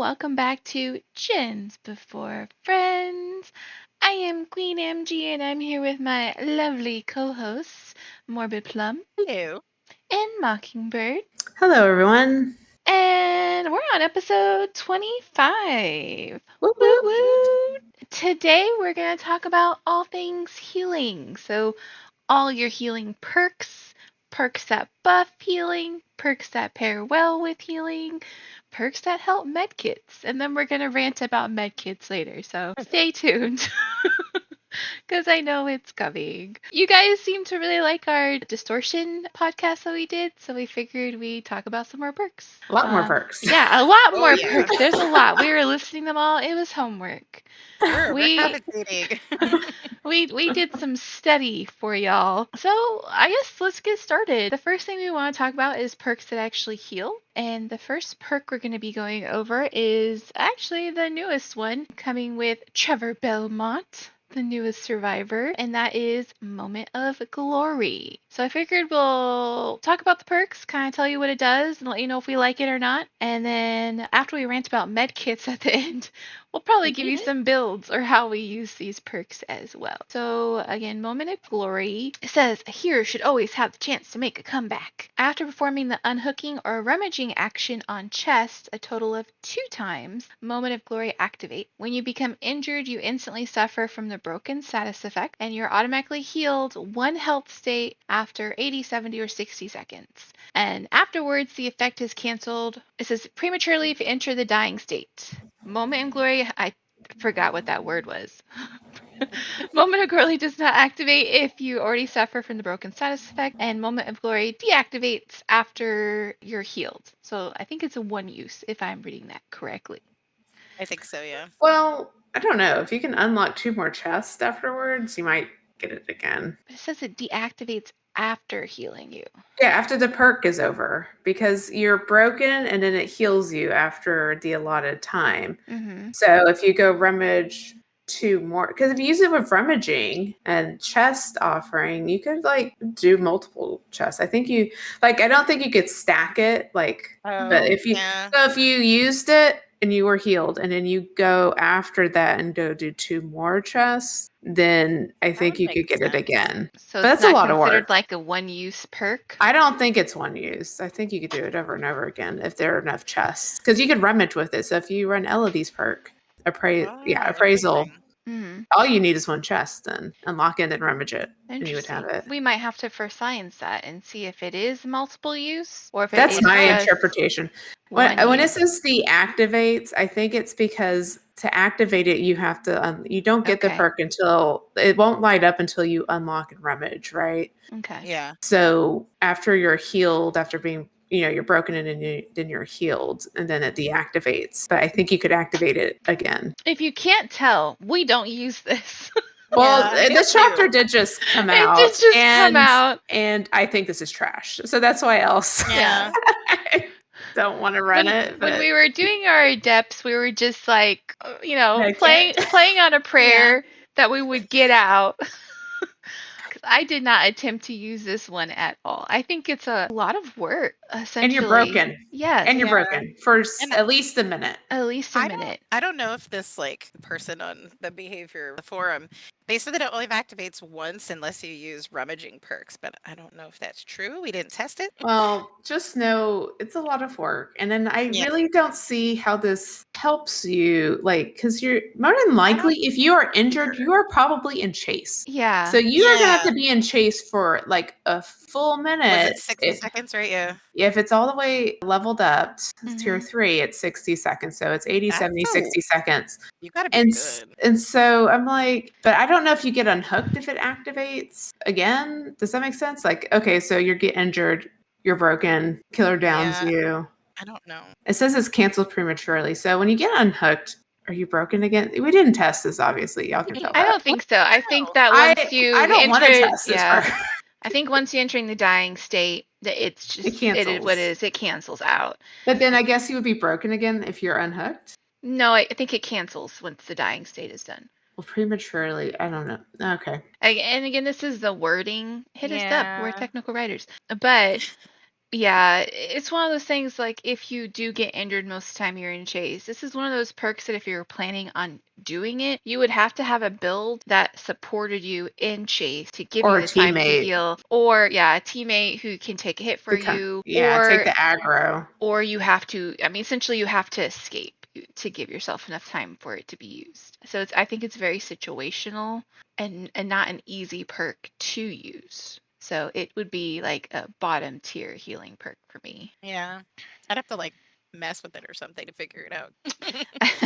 welcome back to Gens Before Friends. I am Queen MG and I'm here with my lovely co-hosts, Morbid Plum Hello. and Mockingbird. Hello, everyone. And we're on episode 25. Whoop, Woo whoop. woo! Today we're going to talk about all things healing. So, all your healing perks, perks that buff healing, perks that pair well with healing, perks that help medkits. And then we're going to rant about medkits later. So, stay tuned. Because I know it's coming. You guys seem to really like our distortion podcast that we did, so we figured we'd talk about some more perks. A lot more perks. Yeah, a lot more yeah. perks. There's a lot. We were listing them all. It was homework. Sure, We- we're commentating. We did some study for y'all. So I guess let's get started. The first thing we want to talk about is perks that actually heal. And the first perk we're going to be going over is actually the newest one, coming with Trevor Belmont, the newest survivor, and that is Moment of Glory. So I figured we'll talk about the perks, kind of tell you what it does, and let you know if we like it or not. And then after we rant about med kits at the end, we'll probably give you some builds or how we use these perks as well. So again, Moment of Glory says a hero should always have the chance to make a comeback. After performing the unhooking or rummaging action on chest a total of 2 times, Moment of Glory activate. When you become injured, you instantly suffer from the broken status effect, and you're automatically healed 1 health state after 80, 70, or 60 seconds. And afterwards, the effect is canceled. It says prematurely if you enter the dying state. Moment in Glory, I forgot what that word was. Moment of Glory does not activate if you already suffer from the broken status effect, and Moment of Glory deactivates after you're healed. So I think it's a 1 use if I'm reading that correctly. I think so, yeah. Well, I don't know. If you can unlock 2 more chests afterwards, you might get it again. But it says it deactivates after healing you. Yeah, after the perk is over, because you're broken and then it heals you after the allotted time. Mm-hmm. So if you go rummage 2 more, because if you use it with rummaging and chest offering, you could do multiple chests. I think I don't think you could stack it but if you used it and you were healed and then you go after that and go do 2 more chests, then I think you could get it again. So But it's that's a not lot of considered work. like a 1 use perk? I don't think it's 1 use. I think you could do it over and over again if there are enough chests, because you could rummage with it. So if you run Elodie's perk, appraisal. Mm-hmm. All you need is 1 chest, then unlock it and rummage it, and you would have it. We might have to first science that and see if it is multiple use or if That's it is my just interpretation. When it says deactivates, I think it's because to activate it, you have to you don't get the perk until it won't light up until you unlock and rummage, right? Okay. Yeah. So after you're healed, after being you're broken and then you're healed, and then it deactivates. But I think you could activate it again. If you can't tell, we don't use this. Well, this chapter did just come out. It did just come out. And I think this is trash. So that's why else. Yeah. I don't want to run it. When we were doing our depths, we were just like, Okay. playing on a prayer that we would get out. I did not attempt to use this one at all. I think it's a lot of work, essentially. And you're broken. Yes. And you're broken for at least a minute. At least a minute. I don't know if this person on the behavior forum, they said that it only activates once unless you use rummaging perks, but I don't know if that's true. We didn't test it. Well, just know it's a lot of work. And then I really don't see how this helps you, because you're more than likely, if you are injured, you are probably in chase. Yeah. So you are going to have to be in chase for a full minute. Was it 60 seconds, right? Yeah. If it's all the way leveled up to tier 3, it's 60 seconds. So it's 80, 70, 60 seconds. You got to be good. And so I'm like, but I don't know if you get unhooked if it activates again. Does that make sense? Okay, so you get injured, you're broken, killer downs you. I don't know. It says it's canceled prematurely. So when you get unhooked, are you broken again? We didn't test this, obviously. Y'all can tell I don't think so. I think that once you I don't want to test this part. I think once you're entering the dying state, that it's just it cancels. What it is. It cancels out. But then I guess you would be broken again if you're unhooked. No, I think it cancels once the dying state is done. Well, prematurely, I don't know. Okay. And again, this is the wording. Hit us up. We're technical writers. But Yeah, it's one of those things like if you do get injured most of the time you're in chase, this is one of those perks that if you're planning on doing it, you would have to have a build that supported you in chase to give Or you a the time to teammate heal, or yeah, a teammate who can take a hit for to come. you, Yeah, take the aggro. or you have to, I mean, essentially you have to escape to give yourself enough time for it to be used. So I think it's very situational and not an easy perk to use. So it would be like a bottom tier healing perk for me. Yeah. I'd have to like mess with it or something to figure it out.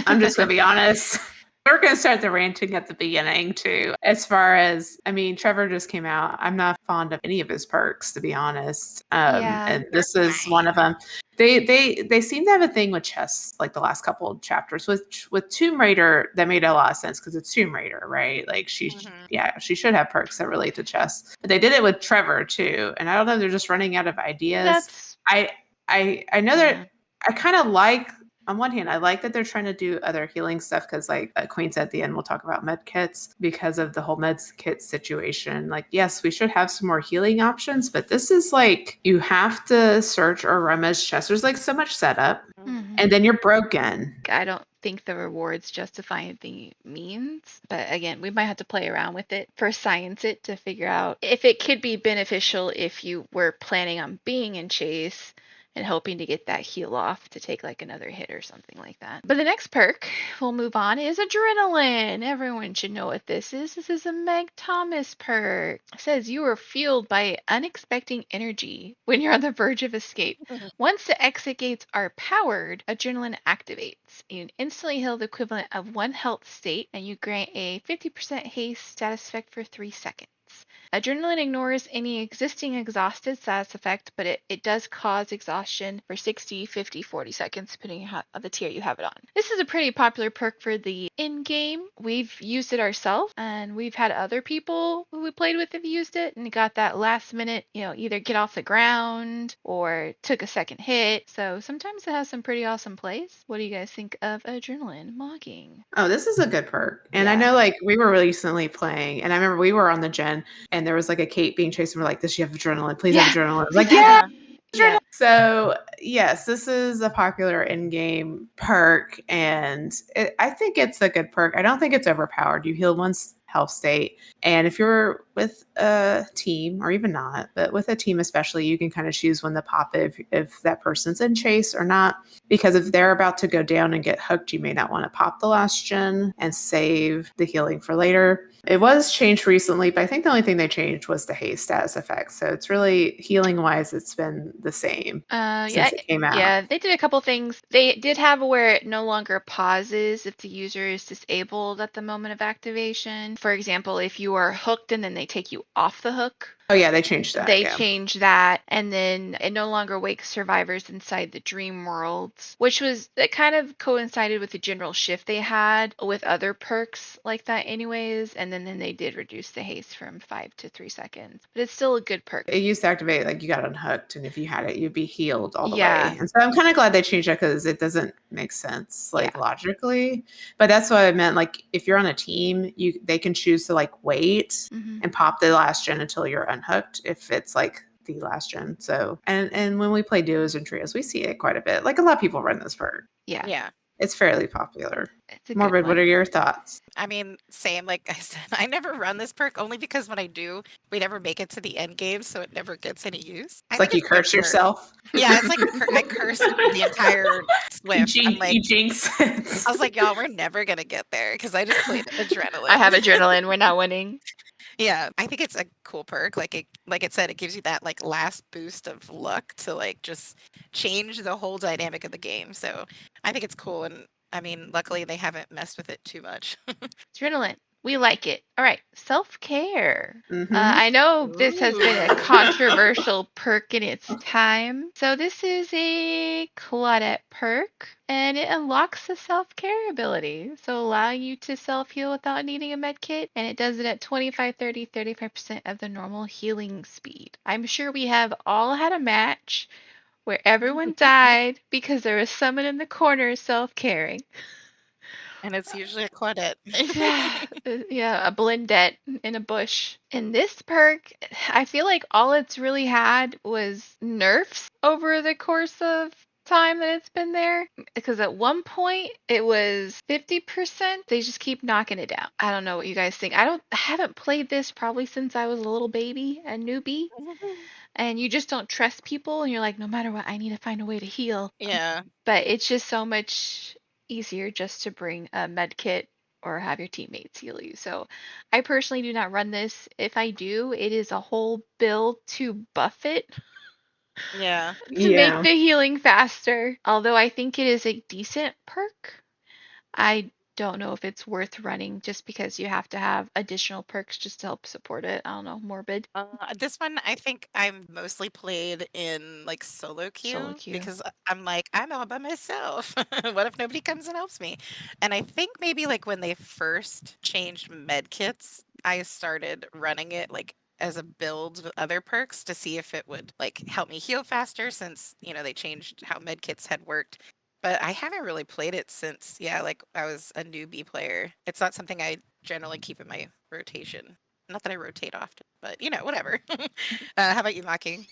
I'm just gonna be honest. We're gonna start the ranting at the beginning too. As far as I mean, Trevor just came out. I'm not fond of any of his perks, to be honest. Yeah. And this is one of them. They seem to have a thing with chess, like the last couple of chapters. With Tomb Raider, that made a lot of sense because it's Tomb Raider, right? Like she should have perks that relate to chess. But they did it with Trevor too, and I don't know if they're just running out of ideas. That's I know that I kind of like, on one hand, I like that they're trying to do other healing stuff because, like Queen said at the end, we'll talk about med kits because of the whole med kit situation. Like, yes, we should have some more healing options, but this is like you have to search or rummage chests. There's like so much setup, and then you're broken. I don't think the rewards justify the means, but again, we might have to play around with it, first science it to figure out if it could be beneficial if you were planning on being in chase and hoping to get that heal off to take like another hit or something like that. But the next perk we'll move on is adrenaline. Everyone should know what this is. This is a Meg Thomas perk. It says you are fueled by unexpected energy when you're on the verge of escape. Once the exit gates are powered, adrenaline activates. You instantly heal the equivalent of one health state, and you grant a 50% haste status effect for 3 seconds. Adrenaline ignores any existing exhausted status effect, but it does cause exhaustion for 60, 50, 40 seconds, depending on the tier you have it on. This is a pretty popular perk for the in-game. We've used it ourselves, and we've had other people who we played with have used it and got that last minute, either get off the ground or took a second hit. So sometimes it has some pretty awesome plays. What do you guys think of adrenaline mocking? Oh, this is a good perk. And I know like we were recently playing, and I remember we were on the gen and there was like a Kate being chased, and we're like, does she have adrenaline? Please have adrenaline. I was like, yeah. Yeah. So yes, this is a popular in-game perk, and I think it's a good perk. I don't think it's overpowered. You heal one's health state, and if you're with a team, or even not, but with a team especially, you can kind of choose when to pop it if that person's in chase or not. Because if they're about to go down and get hooked, you may not want to pop the last gen and save the healing for later. It was changed recently, but I think the only thing they changed was the haste status effect. So it's really healing wise, it's been the same since it came out. Yeah, they did a couple things. They did have where it no longer pauses if the user is disabled at the moment of activation. For example, if you are hooked and then they take you off the hook. Oh yeah, they changed that. They changed that, and then it no longer wakes survivors inside the dream worlds, which was it kind of coincided with the general shift they had with other perks like that anyways, and then they did reduce the haste from 5 to 3 seconds. But it's still a good perk. It used to activate like you got unhooked, and if you had it, you'd be healed all the Yeah. way. And so I'm kind of glad they changed that because it doesn't make sense like logically. But that's what I meant. Like if you're on a team, they can choose to like wait and pop the last gen until you're unhooked if it's like the last gen. So and when we play duos and trios, we see it quite a bit. Like a lot of people run this perk. Yeah. It's fairly popular. It's a Morbid, good what one. are your thoughts? I mean, same. Like I said, I never run this perk only because when I do, we never make it to the end game, so it never gets any use. It's like you curse yourself. Yeah, it's like I cursed the entire Swift. I'm like, You jinx it. I was like, y'all, we're never gonna get there because I just played adrenaline. I have adrenaline. We're not winning. Yeah, I think it's a cool perk. Like it said, it gives you that like last boost of luck to like just change the whole dynamic of the game. So I think it's cool, and I mean, luckily they haven't messed with it too much. Adrenaline. We like it. All right. Self-care. I know this has been a controversial perk in its time. So this is a Claudette perk, and it unlocks the self-care ability. So allowing you to self-heal without needing a med kit, and it does it at 25, 30, 35% of the normal healing speed. I'm sure we have all had a match where everyone died because there was someone in the corner self-caring. And it's usually a Claudette. Yeah, a blendette in a bush. And this perk, I feel like all it's really had was nerfs over the course of time that it's been there. Because at one point it was 50%. They just keep knocking it down. I don't know what you guys think. I haven't played this probably since I was a little baby, a newbie. And you just don't trust people and you're like, no matter what, I need to find a way to heal. Yeah. But it's just so much easier just to bring a med kit or have your teammates heal you. So I personally do not run this. If I do, it is a whole build to buff it Yeah. to make Yeah. the healing faster. Although I think it is a decent perk, I don't know if it's worth running just because you have to have additional perks just to help support it. I don't know, morbid. This one I think I'm mostly played in like solo Solo queue queue. because I'm like, I'm all by myself. What if nobody comes and helps me? And I think maybe like when they first changed med kits, I started running it like as a build with other perks to see if it would like help me heal faster since, they changed how med kits had worked. But I haven't really played it since, yeah, like I was a newbie player. It's not something I generally keep in my rotation. Not that I rotate often, but whatever. How about you, Maki?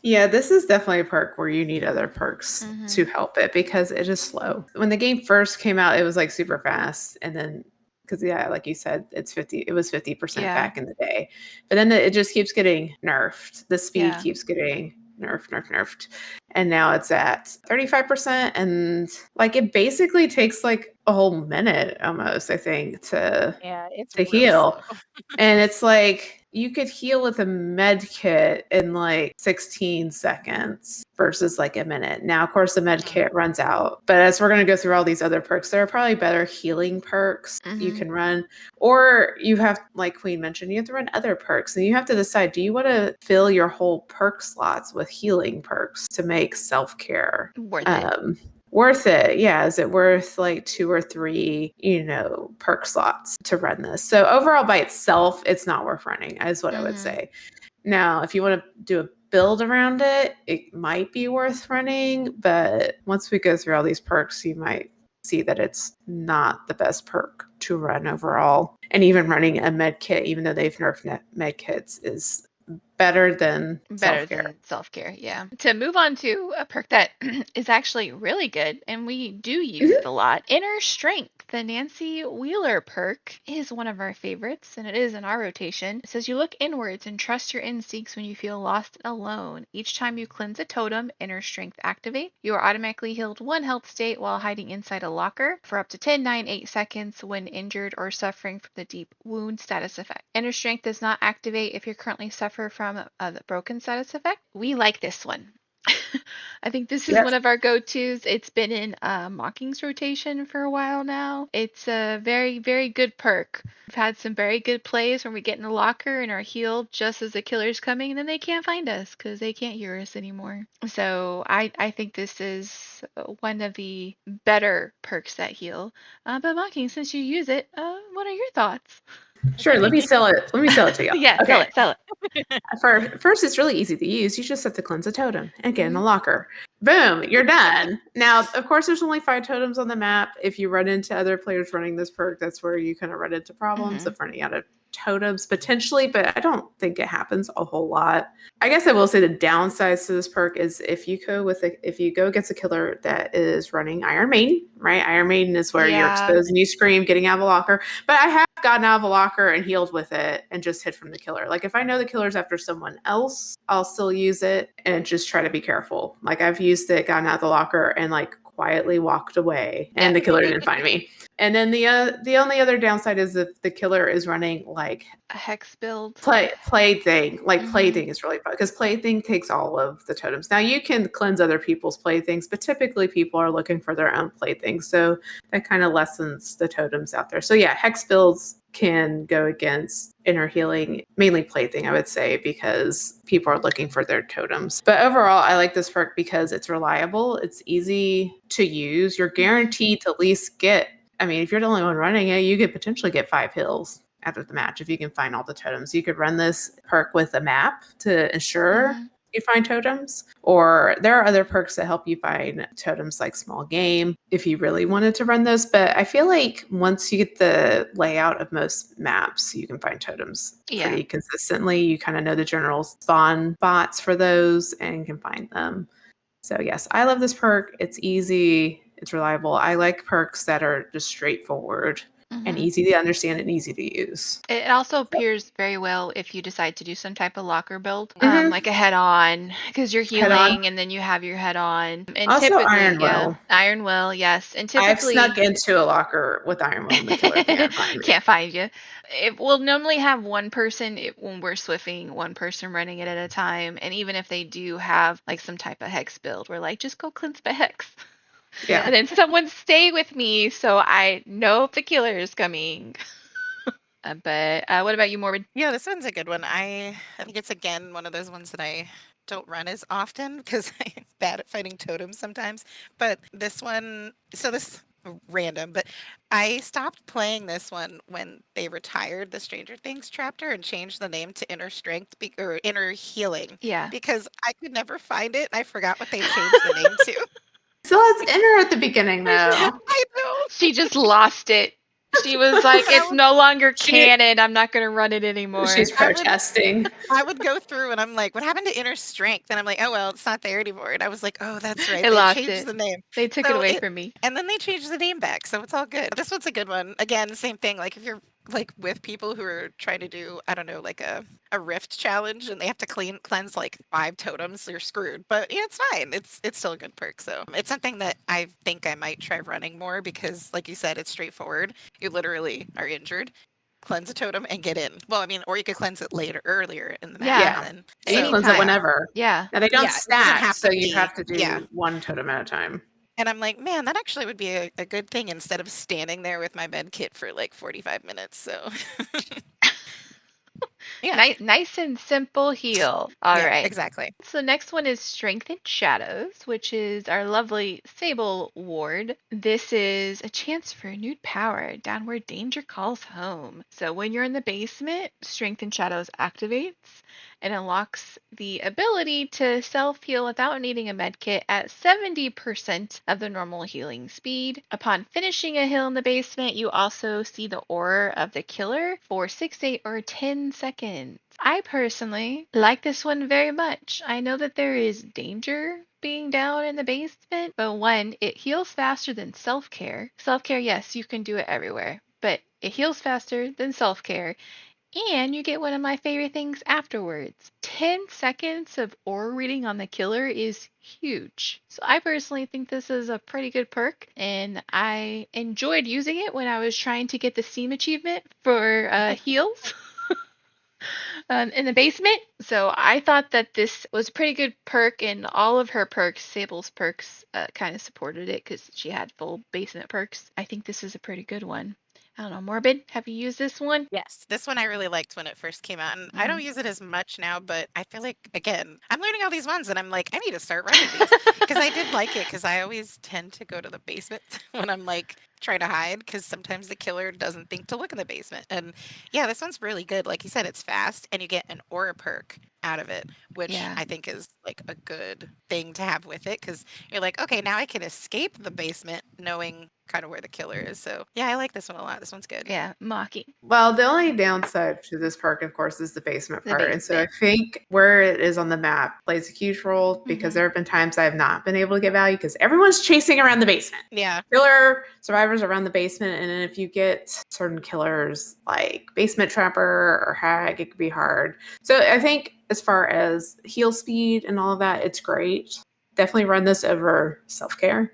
Yeah, this is definitely a perk where you need other perks to help it because it is slow. When the game first came out, it was like super fast. And then, because yeah, like you said, it was 50% Yeah. back in the day. But then it just keeps getting nerfed. The speed Yeah. keeps getting nerfed. And now it's at 35%. And like it basically takes like a whole minute almost, I think, to It's heal. slow. And it's like you could heal with a med kit in like 16 seconds versus like a minute. Now, of course, the med kit runs out. But as we're going to go through all these other perks, there are probably better healing perks you can run. Or you have, like Queen mentioned, you have to run other perks. And you have to decide, do you want to fill your whole perk slots with healing perks to make self-care Worth it? Worth it? Yeah. Is it worth like 2 or 3, perk slots to run this? So overall by itself, it's not worth running, is what I would say. Now, if you want to do a build around it, it might be worth running. But once we go through all these perks, you might see that it's not the best perk to run overall. And even running a med kit, even though they've nerfed med kits, is better than self-care. Self-care, yeah. To move on to a perk that is actually really good, and we do use it a lot, Inner Strength. The Nancy Wheeler perk is one of our favorites, and it is in our rotation. It says you look inwards and trust your instincts when you feel lost and alone. Each time you cleanse a totem, Inner Strength activate. You are automatically healed 1 health state while hiding inside a locker for up to 10, 9, 8 seconds when injured or suffering from the deep wound status effect. Inner Strength does not activate if you're currently suffer from the broken status effect. We like this one. I think this is one of our go-tos. It's been in Mocking's rotation for a while now. It's a very, very good perk. We've had some very good plays when we get in the locker and are healed just as the killer's coming, and then they can't find us because they can't hear us anymore. So I think this is one of the better perks that heal. But Mocking, since you use it, what are your thoughts? Sure, let me sell it. Let me sell it to y'all. Yeah, Okay. sell it. First, it's really easy to use. You just have to cleanse a totem and get in the locker. Boom, you're done. Now, of course, there's only 5 totems on the map. If you run into other players running this perk, that's where you kind of run into problems of running out of totems potentially, but I don't think it happens a whole lot. I guess I will say the downsides to this perk is if you go against a killer that is running Iron Maiden, right? Iron Maiden is where you're exposed and you scream getting out of a locker. But I have gotten out of a locker and healed with it and just hid from the killer. Like if I know the killer's after someone else, I'll still use it and just try to be careful. Like I've used it, gotten out of the locker and like quietly walked away and the killer didn't find me. And then the only other downside is if the killer is running like a hex build. Plaything. Like Plaything is really fun because Plaything takes all of the totems. Now you can cleanse other people's playthings, but typically people are looking for their own playthings. So that kind of lessens the totems out there. So yeah, hex builds can go against inner healing, mainly Plaything, I would say, because people are looking for their totems. But overall, I like this perk because it's reliable. It's easy to use. You're guaranteed to at least get, I mean, if you're the only one running it, you could potentially get 5 hills after the match if you can find all the totems. You could run this perk with a map to ensure you find totems, or there are other perks that help you find totems like small game if you really wanted to run those. But I feel like once you get the layout of most maps, you can find totems pretty consistently. You kind of know the general spawn spots for those and can find them. So yes, I love this perk. It's easy, it's reliable. I like perks that are just straightforward and easy to understand and easy to use. It also appears very well if you decide to do some type of locker build, Mhm. like a head on, because you're Head on. healing and then you have your head on. And Also typically, Iron Will. Iron Will, yes. And I've typically, snuck into a locker with Iron Will and the killer can't find me. can't find you. It will normally have one person when we're swiffing, one person running it at a time. And even if they do have like some type of hex build, we're like, just go cleanse the hex. Yeah. And then someone stay with me so I know if the killer is coming. But what about you, Morbid? Yeah, this one's a good one. I think it's again one of those ones that I don't run as often because I'm bad at fighting totems sometimes. But this one, so this random, but I stopped playing this one when they retired the Stranger Things chapter and changed the name to Inner Strength or Inner Healing. Yeah. Because I could never find it and I forgot what they changed the name to. So let's enter at the beginning though. I know. She just lost it. She was like, it's no longer canon. I'm not going to run it anymore. She's protesting. I would go through and I'm like, what happened to Inner Strength? And I'm like, oh, well, it's not there anymore. And I was like, oh, that's right. I They lost changed it. the name. They took it So away from me. And then they changed the name back. So it's all good. This one's a good one. Again, same thing. Like if you're like with people who are trying to do, I don't know, like a rift challenge and they have to cleanse like 5 totems, you're screwed. But yeah, it's fine. It's still a good perk. So it's something that I think I might try running more because like you said, it's straightforward. You literally are injured. Cleanse a totem and get in. Well, I mean, or you could cleanse it earlier in the map. Yeah. And then, you cleanse it whenever. Yeah. Now they don't Yeah, it doesn't stack, have so to you be- have to do yeah. one totem at a time. And I'm like, man, that actually would be a good thing instead of standing there with my med kit for like 45 minutes. So yeah. Nice and simple heal. All right. Exactly. So the next one is Strengthened Shadows, which is our lovely Sable ward. This is a chance for renewed power. Downward danger calls home. So when you're in the basement, Strengthened Shadows activates and unlocks the ability to self-heal without needing a medkit at 70% of the normal healing speed. Upon finishing a heal in the basement, you also see the aura of the killer for 6, 8, or 10 seconds. I personally like this one very much. I know that there is danger being down in the basement, but one, it heals faster than self-care. Self-care, yes, you can do it everywhere, but it heals faster than self-care. And you get one of my favorite things afterwards. 10 seconds of aura reading on the killer is huge. So I personally think this is a pretty good perk, and I enjoyed using it when I was trying to get the Steam achievement for heals. In the basement. So I thought that this was a pretty good perk, and all of her perks, Sable's perks, kind of supported it because she had full basement perks. I think this is a pretty good one. I don't know, Morbid, have you used this one? Yes, this one I really liked when it first came out, and I don't use it as much now, but I feel like, again, I'm learning all these ones, and I'm like, I need to start running these, because I did like it, because I always tend to go to the basement when I'm, like, trying to hide, because sometimes the killer doesn't think to look in the basement, and yeah, this one's really good. Like you said, it's fast, and you get an aura perk out of it, which I think is, like, a good thing to have with it, because you're like, okay, now I can escape the basement knowing kind of where the killer is. So yeah, I like this one a lot. This one's good. Yeah, mocking. Well, the only downside to this perk, of course, is the basement part. And so I think where it is on the map plays a huge role because there have been times I have not been able to get value because everyone's chasing around the basement. Yeah. Killer survivors around the basement. And then if you get certain killers like Basement Trapper or Hag, it could be hard. So I think as far as heal speed and all of that, it's great. Definitely run this over self-care.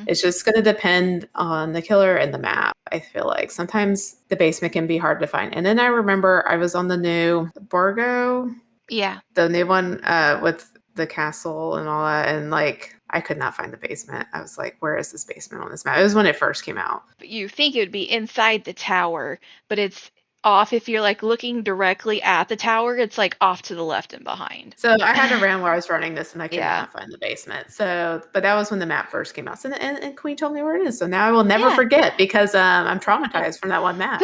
It's just going to depend on the killer and the map. I feel like sometimes the basement can be hard to find. And then I remember I was on the new Borgo. Yeah. The new one with the castle and all that. And like, I could not find the basement. I was like, where is this basement on this map? It was when it first came out. You think it would be inside the tower, but it's off. If you're like looking directly at the tower, it's like off to the left and behind. So I had a round where I was running this and I could not find the basement. So, but that was when the map first came out. So, and Queen told me where it is. So now I will never forget because I'm traumatized from that one map.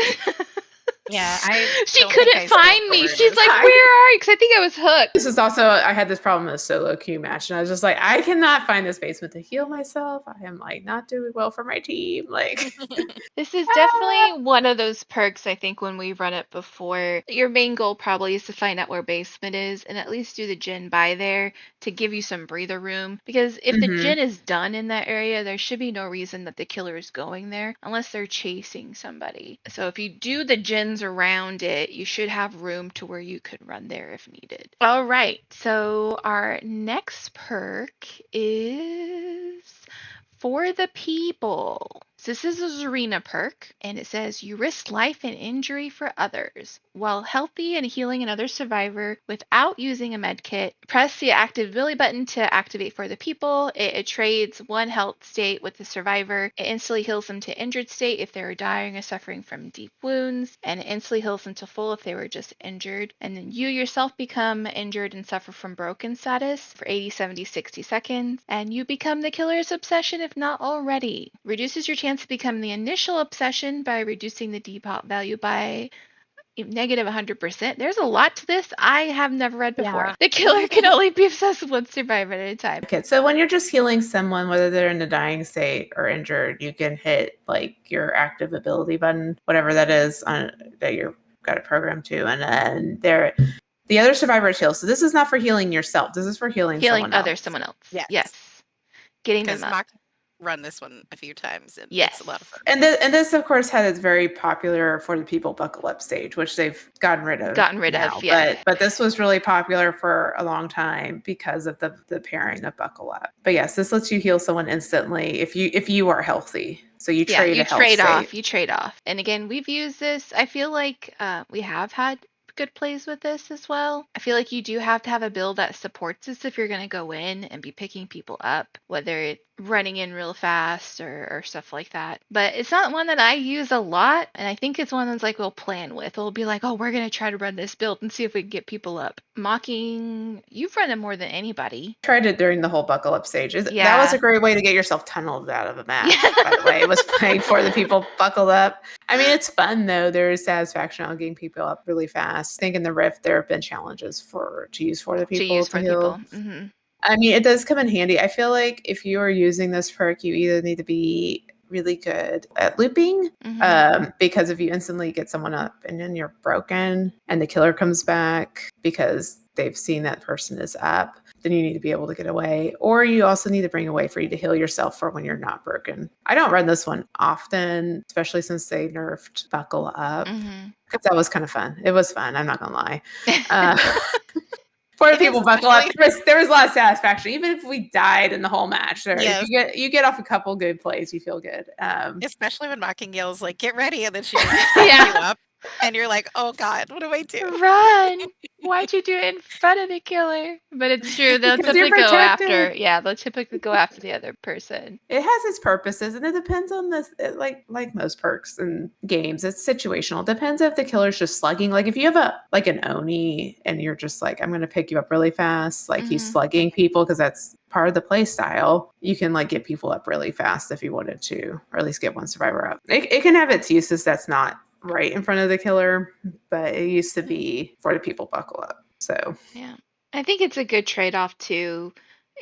Yeah, I She don't think couldn't I still find know me. where it She's is. like, "Where are you?" Because I think I was hooked. This is also, I had this problem in a solo queue match, and I was just like, I cannot find this basement to heal myself. I am like not doing well for my team. Like, This is definitely one of those perks, I think, when we run it before. Your main goal probably is to find out where basement is and at least do the gen by there to give you some breather room. Because if the Mhm. gen is done in that area, there should be no reason that the killer is going there unless they're chasing somebody. So if you do the gens around it, you should have room to where you could run there if needed. All right, so our next perk is for the people. So this is a Zarina perk, and it says you risk life and injury for others. While healthy and healing another survivor without using a med kit, press the active ability button to activate for the people. It trades one health state with the survivor. It instantly heals them to injured state if they were dying or suffering from deep wounds, and it instantly heals them to full if they were just injured. And then you yourself become injured and suffer from broken status for 80, 70, 60 seconds, and you become the killer's obsession if not already. Reduces your chance to become the initial obsession by reducing the depop value by negative 100%. There's a lot to this I have never read before. Yeah. The killer can only be obsessed with one survivor at a time. Okay, so when you're just healing someone, whether they're in a dying state or injured, you can hit like your active ability button, whatever that is on that you've got it programmed to, and then the other survivors heal. So this is not for healing yourself. This is for healing someone else. Someone else. Yes. Yes. Getting Because them up. Mock run this one a few times, and Yes. it's a lot of fun. And this, of course, had its very popular for the people buckle up stage, which they've gotten rid of. Yeah. But this was really popular for a long time because of the pairing of buckle up. But yes, this lets you heal someone instantly if you are healthy. So you trade a health state. You trade off. And again, we've used this. I feel like we have had good plays with this as well. I feel like you do have to have a build that supports this if you're going to go in and be picking people up, whether it's running in real fast or stuff like that. But it's not one that I use a lot, and I think it's one that's like we'll plan with. We'll be like, oh, we're going to try to run this build and see if we can get people up. Mocking, you've run it more than anybody. Tried it during the whole buckle up stage. That Yeah. was a great way to get yourself tunneled out of a match. By the way, it was playing for the people buckled up. I mean, it's fun though. There is satisfaction on getting people up really fast. I think in the Rift there have been challenges to use for the people to heal. Mm-hmm. I mean, it does come in handy. I feel like if you are using this perk, you either need to be really good at looping, because if you instantly get someone up and then you're broken and the killer comes back because they've seen that person is up, then you need to be able to get away. Or you also need to bring a way for you to heal yourself for when you're not broken. I don't run this one often, especially since they nerfed buckle up. Because that was kind of fun. It was fun. I'm not going to lie. For the people buckle up, there was a lot of satisfaction. Even if we died in the whole match, you get off a couple good plays, you feel good. Especially when Mocking yells like, "Get ready," and then she just you up, and you're like, "Oh God, what do I do?" Run! Why'd you do it in front of the killer? But it's true. They'll typically go after. Yeah, they'll typically go after the other person. It has its purposes, and it depends on this. Like most perks in games, it's situational. It depends if the killer's just slugging. Like if you have an Oni and you're just like, I'm going to pick you up really fast. Like he's slugging people because that's part of the play style. You can like get people up really fast if you wanted to, or at least get one survivor up. It can have its uses. That's not right in front of the killer, but it used to be for the people buckle up. So yeah, I think it's a good trade-off too.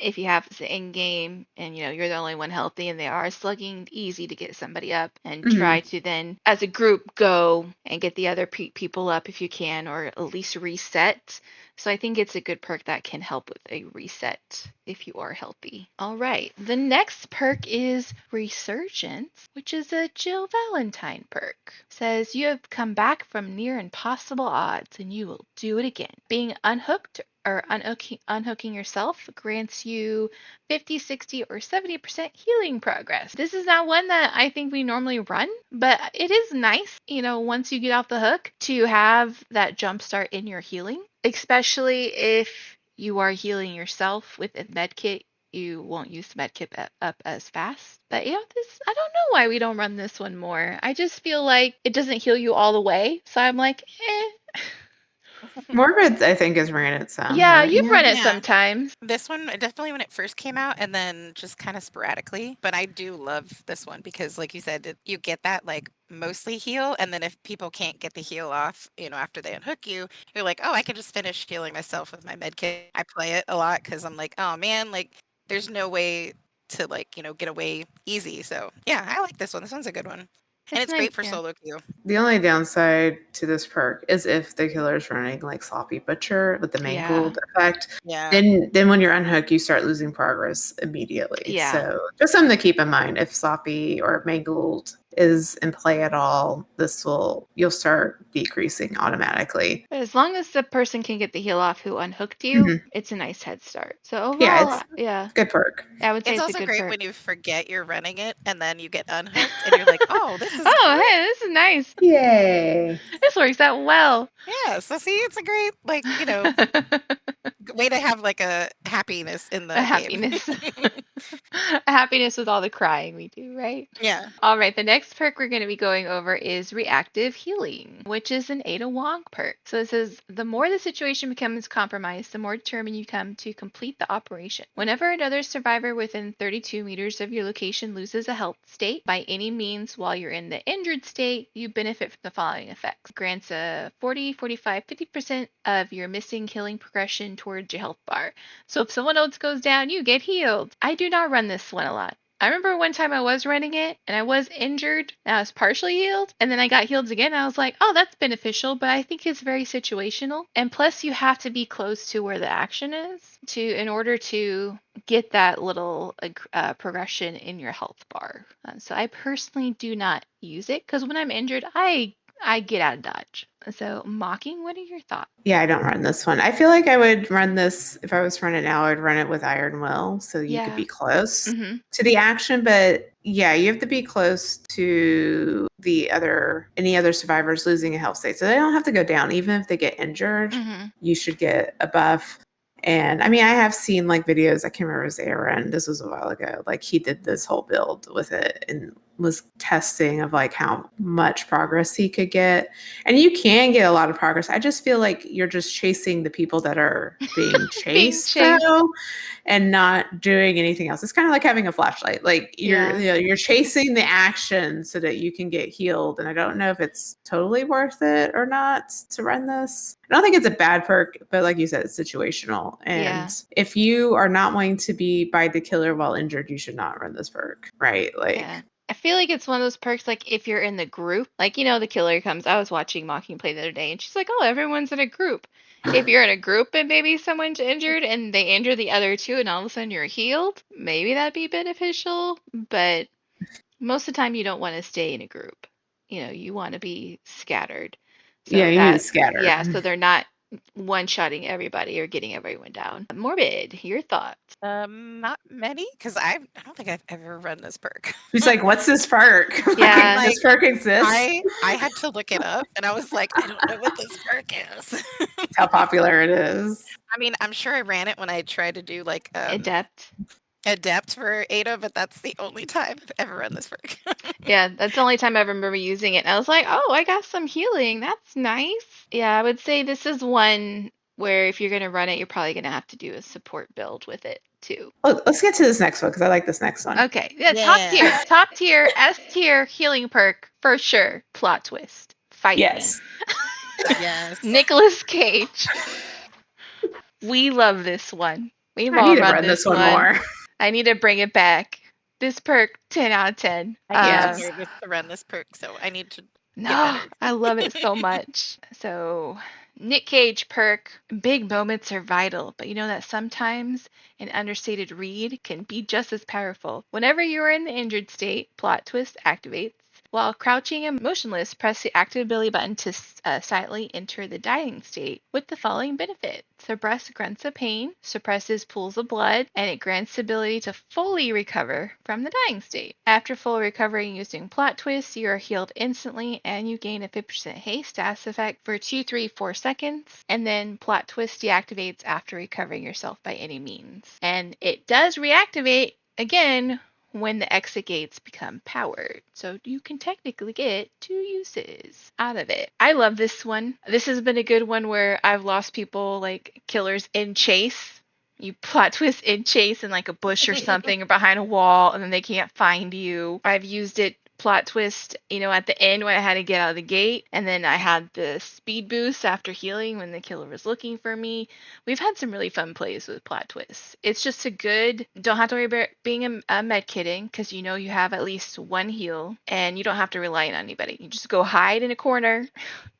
If you have the in game and you're the only one healthy and they are slugging, easy to get somebody up and try to then as a group go and get the other people up if you can, or at least reset. So I think it's a good perk that can help with a reset if you are healthy. All right, the next perk is Resurgence, which is a Jill Valentine perk. Says you have come back from near impossible odds and you will do it again. Being unhooked or unhooking yourself grants you 50, 60, or 70% healing progress. This is not one that I think we normally run, but it is nice, once you get off the hook to have that jump start in your healing, especially if you are healing yourself with a med kit. You won't use the med kit up as fast. But I don't know why we don't run this one more. I just feel like it doesn't heal you all the way. So I'm like, Morbid, I think, has ran it some. Yeah, you've run it sometimes. This one, definitely when it first came out, and then just kind of sporadically. But I do love this one because, like you said, you get that like mostly heal, and then if people can't get the heal off, after they unhook you, you're like, oh, I can just finish healing myself with my med kit. I play it a lot because I'm like, oh man, like there's no way to like get away easy. So yeah, I like this one. This one's a good one, and It's it's nice, great for yeah. solo queue. The only downside to this perk is if the killer's running like Sloppy Butcher with the mangled effect. Yeah. Then when you're unhooked, you start losing progress immediately. Yeah. So just something to keep in mind. If Sloppy or mangled is in play at all, you'll start decreasing automatically. But as long as the person can get the heal off who unhooked you, Mhm. it's a nice head start. So Yeah, overall, it's yeah, good perk. I would say It's it's a also good great perk. when you forget you're running it and then you get unhooked and you're like, oh, this is Oh, great. hey, this is nice. Yay. This works out well. Yeah, so see, it's a great way to have like a happiness in the A game. happiness. A happiness with all the crying we do, right? Yeah. All right, the next perk we're going to be going over is Reactive Healing, which is an Ada Wong perk. So it says, the more the situation becomes compromised, the more determined you become to complete the operation. Whenever another survivor within 32 meters of your location loses a health state by any means while you're in the injured state, you benefit from the following effects. Grants a 40, 45, 50% of your missing healing progression towards your health bar. So if someone else goes down, you get healed. I do not run this one a lot. I remember one time I was running it and I was injured and I was partially healed and then I got healed again. I was like, oh, that's beneficial, but I think it's very situational. And plus you have to be close to where the action is in order to get that little progression in your health bar. So I personally do not use it because when I'm injured, I get out of dodge. So Mocking, what are your thoughts? Yeah, I don't run this one. I feel like I would run this if I was running now. I'd run it with Iron Will, so you could be close to the action. But yeah, you have to be close to any other survivors losing a health state, so they don't have to go down. Even if they get injured, you should get a buff. And I mean, I have seen like videos. I can't remember his Aaron. This was a while ago. Like he did this whole build with it and was testing of like how much progress he could get. And you can get a lot of progress. I just feel like you're just chasing the people that are being chased, though, and not doing anything else. It's kind of like having a flashlight. Like you're chasing the action so that you can get healed. And I don't know if it's totally worth it or not to run this. I don't think it's a bad perk, but like you said, it's situational. And if you are not wanting to be by the killer while injured, you should not run this perk, right? Like. I feel like it's one of those perks, like if you're in the group, like, the killer comes. I was watching Mocking play the other day, and she's like, oh, everyone's in a group. If you're in a group and maybe someone's injured and they injure the other two, and all of a sudden you're healed, maybe that'd be beneficial. But most of the time, you don't want to stay in a group. You want to be scattered. So you need to scatter. Yeah, so they're not one-shotting everybody or getting everyone down. Morbid, your thoughts? Not many, because I don't think I've ever run this perk. She's like, what's this perk? Yeah. Like, this perk exists? I had to look it up, and I was like, I don't know what this perk is. How popular it is. I mean, I'm sure I ran it when I tried to do like Adept for Ada, but that's the only time I've ever run this perk. Yeah, that's the only time I remember using it. And I was like, oh, I got some healing. That's nice. Yeah, I would say this is one where if you're going to run it, you're probably going to have to do a support build with it too. Well, let's get to this next one because I like this next one. Okay. Yeah, top tier, S tier healing perk for sure. Plot twist. Fight me. Yes. Nicolas Cage. We love this one. We've I all need to run run this one more. I need to bring it back. This perk, 10 out of 10. I get nervous to run this perk, so I need to get better. I love it so much. So, Nick Cage perk, big moments are vital, but you know that sometimes an understated read can be just as powerful. Whenever you are in the injured state, plot twist activates. While crouching and motionless, press the active ability button to silently enter the dying state with the following benefit. Suppress grunts of pain, suppresses pools of blood, and it grants the ability to fully recover from the dying state. After full recovery using plot twist, you are healed instantly and you gain a 50% haste status effect for 2, 3, 4 seconds. And then plot twist deactivates after recovering yourself by any means. And it does reactivate again when the exit gates become powered. So you can technically get 2 uses out of it. I love this one. This has been a good one where I've lost people, like killers in chase. You plot twist in chase in like a bush or something or behind a wall and then they can't find you. I've used it plot twist, at the end when I had to get out of the gate, and then I had the speed boost after healing when the killer was looking for me. We've had some really fun plays with plot twists. It's just don't have to worry about being a med kitting, because you have at least one heal, and you don't have to rely on anybody. You just go hide in a corner,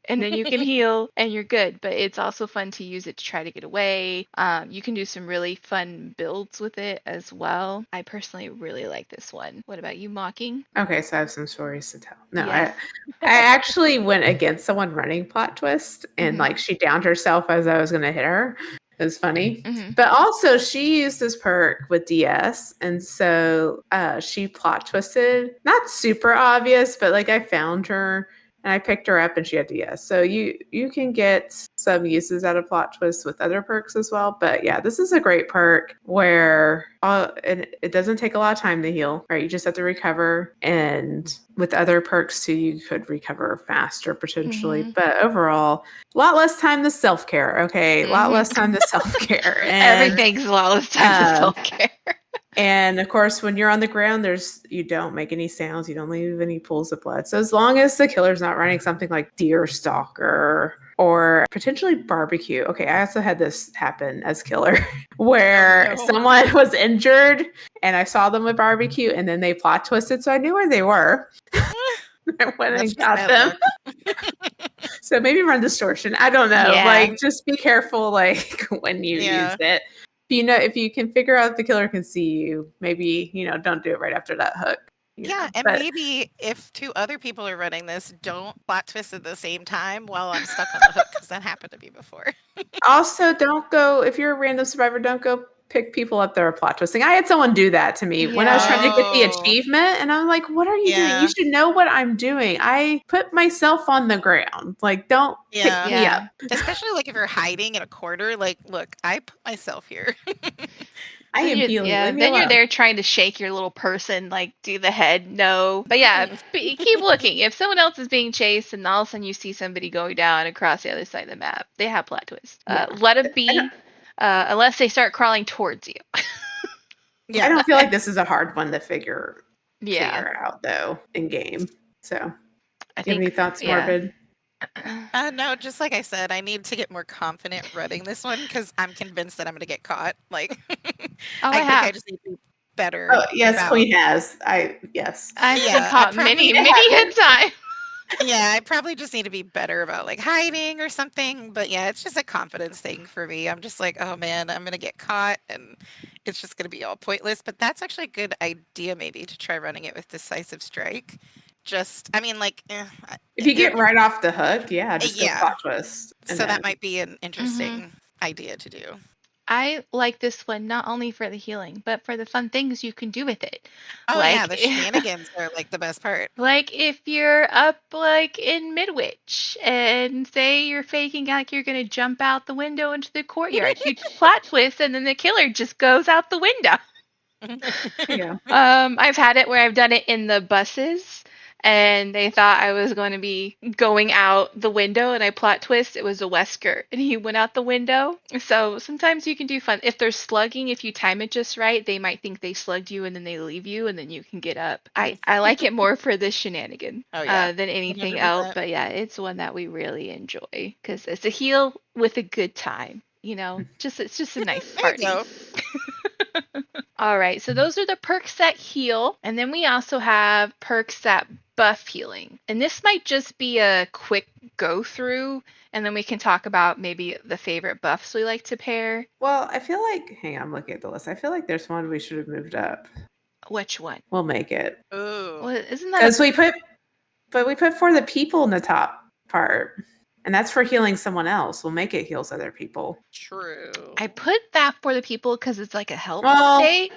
and then you can heal and you're good. But it's also fun to use it to try to get away. You can do some really fun builds with it as well. I personally really like this one. What about you, Mocking? Okay, so I have some stories to tell. No, Yeah. I actually went against someone running plot twist, and Mhm. like she downed herself as I was going to hit her. It was funny. Mhm. But also, she used this perk with DS, and so she plot twisted. Not super obvious, but like I found her and I picked her up, and she had DS. So you can get some uses out of plot twists with other perks as well. But yeah, this is a great perk where and it doesn't take a lot of time to heal, right? You just have to recover, and with other perks too, you could recover faster potentially. Mhm. But overall, a lot less time to self-care. Okay, a lot Mhm. less time to self-care. Everything's a lot less time to uh, self-care. and of course, when you're on the ground, you don't make any sounds, you don't leave any pools of blood. So as long as the killer's not running something like Deer Stalker or potentially barbecue. Okay, I also had this happen as killer where someone was injured and I saw them with barbecue and then they plot twisted, so I knew where they were. I went and got them. So maybe run distortion. I don't know. Yeah. Like, just be careful, like when you use it. If you can figure out if the killer can see you, maybe don't do it right after that hook. Maybe if two other people are running this, don't plot twist at the same time while I'm stuck on the hook, because that happened to me before. Also, don't go if you're a random survivor. Don't go pick people up that are plot twisting. I had someone do that to me when I was trying to get the achievement, and I'm like, "What are you doing? You should know what I'm doing. I put myself on the ground. Like, don't pick me up." Especially like if you're hiding in a corner. Like, look, I put myself here. I am healing. Yeah, then you're there trying to shake your little person, like do the head no. But yeah, keep looking. If someone else is being chased and all of a sudden you see somebody going down across the other side of the map, they have plot twist. Let them be, unless they start crawling towards you. I don't feel like this is a hard one to figure out though in game. So, do you have any thoughts, Morbid? No, just like I said, I need to get more confident running this one because I'm convinced that I'm going to get caught. Like, I think I just need to be better. Oh yes, Queen has. I've been caught many a time. Yeah, I probably just need to be better about like hiding or something. But yeah, it's just a confidence thing for me. I'm just like, oh man, I'm going to get caught and it's just going to be all pointless. But that's actually a good idea maybe to try running it with Decisive Strike. If you get right off the hook, just go plot twist. So that might be an interesting idea to do. I like this one not only for the healing, but for the fun things you can do with it. Oh yeah, the shenanigans are like the best part. Like if you're up like in Midwich and say you're faking like you're gonna jump out the window into the courtyard, you plot twist and then the killer just goes out the window. I've had it where I've done it in the buses and they thought I was going to be going out the window and I plot twist. It was a Wesker and he went out the window. So sometimes you can do fun. If they're slugging, if you time it just right, they might think they slugged you and then they leave you and then you can get up. I like it more for this shenanigan than anything 100%. else. But yeah, it's one that we really enjoy because it's a heal with a good time. It's just a nice party. All right, so those are the perks that heal. And then we also have perks that buff healing. And this might just be a quick go through, and then we can talk about maybe the favorite buffs we like to pair. Well, I feel like, hang on, I'm looking at the list. I feel like there's one we should have moved up. Which one? We'll make it. Ooh. Well, isn't that because we put for the people in the top part. And that's for healing someone else. We'll make it heals other people. True. I put that for the people because it's like a help state,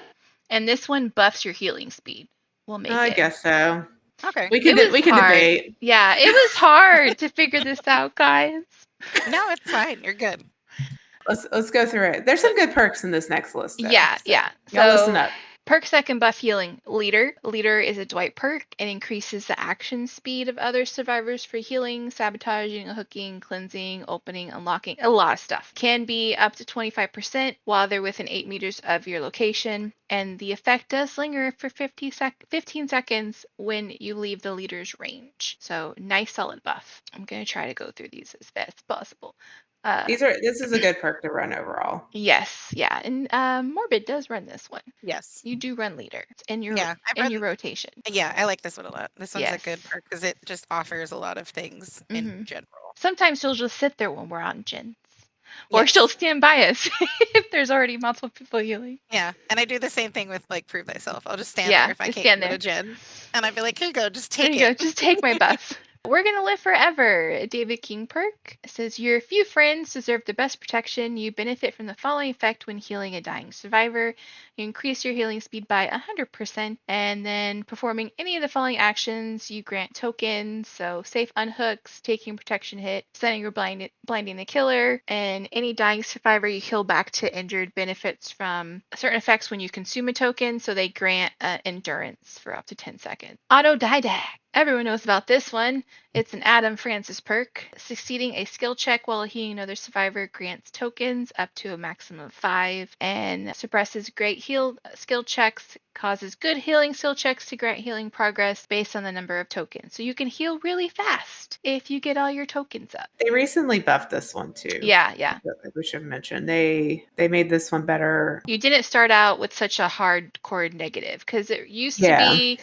and this one buffs your healing speed. We'll make it. I guess so. Okay. We can debate. Yeah, it was hard to figure this out, guys. No, it's fine. You're good. Let's go through it. There's some good perks in this next list, though. Yeah. Y'all listen up. Perks that can buff healing. Leader. Leader is a Dwight perk and increases the action speed of other survivors for healing, sabotaging, hooking, cleansing, opening, unlocking, a lot of stuff. Can be up to 25% while they're within 8 meters of your location. And the effect does linger for 15 seconds when you leave the leader's range. So nice solid buff. I'm going to try to go through these as best as possible. This is a good perk to run overall. Yes, yeah. And Morbid does run this one. Yes. You do run leader in your Yeah, your rotation. Yeah, I like this one a lot. This one's a Yes. good perk because it just offers a lot of things in general. Sometimes she'll just sit there when we're on gens. Or Yes. she'll stand by us if there's already multiple people healing. Yeah, and I do the same thing with like Prove Thyself. I'll just stand Yeah, there if I just can't stand get there. a gen, and I'd be like, "Here you go, just There take you it." go. Just take my buff. We're gonna live forever. A David King perk. It says your few friends deserve the best protection. You benefit from the following effect when healing a dying survivor. You increase your healing speed by 100%, and then performing any of the following actions, you grant tokens. So safe unhooks, taking protection hit, setting or blinding the killer, and any dying survivor you heal back to injured benefits from certain effects when you consume a token. So they grant endurance for up to 10 seconds. Auto Didact. Everyone knows about this one. It's an Adam Francis perk. Succeeding a skill check while healing another survivor grants tokens up to a maximum of 5 and suppresses great heal skill checks, causes good healing skill checks to grant healing progress based on the number of tokens. So you can heal really fast if you get all your tokens up. They recently buffed this one too. Yeah. We should mention they made this one better. You didn't start out with such a hardcore negative because it used to be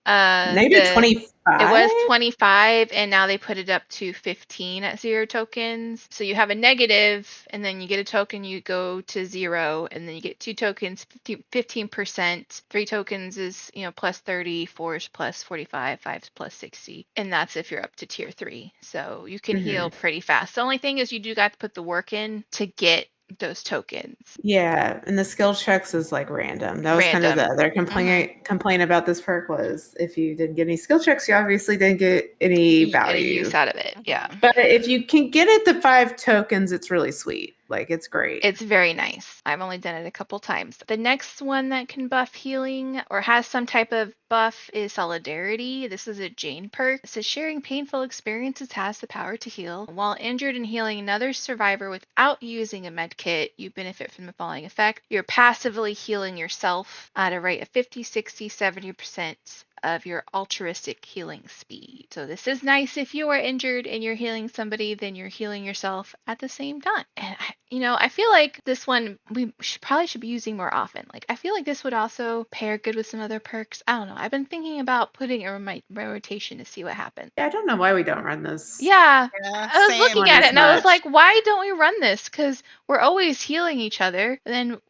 maybe 25. It was 25 and now they put it up to 15 at 0 tokens. So you have a negative and then you get a token, you go to 0 and then you get 2 tokens, 15%. 3 tokens is, plus 30, 4 is plus 45, 5 is plus 60. And that's if you're up to tier 3. So you can heal pretty fast. The only thing is you do got to put the work in to get those tokens. Yeah, and the skill checks is like random. That was kind of the other complaint about this perk was if you didn't get any skill checks, you obviously didn't get any value. Any use out of it, yeah. But if you can get it to 5 tokens, it's really sweet. Like, it's great. It's very nice. I've only done it a couple times. The next one that can buff healing or has some type of buff is Solidarity. This is a Jane perk. It says sharing painful experiences has the power to heal. While injured and healing another survivor without using a med kit, you benefit from the following effect. You're passively healing yourself at a rate of 50, 60, 70% of your altruistic healing speed. So this is nice if you are injured and you're healing somebody, then you're healing yourself at the same time. And I feel like this one we probably should be using more often. Like I feel like this would also pair good with some other perks. I don't know. I've been thinking about putting it in my rotation to see what happens. Yeah, I don't know why we don't run this. Yeah, I was looking at it and I was like, why don't we run this? Because we're always healing each other. And then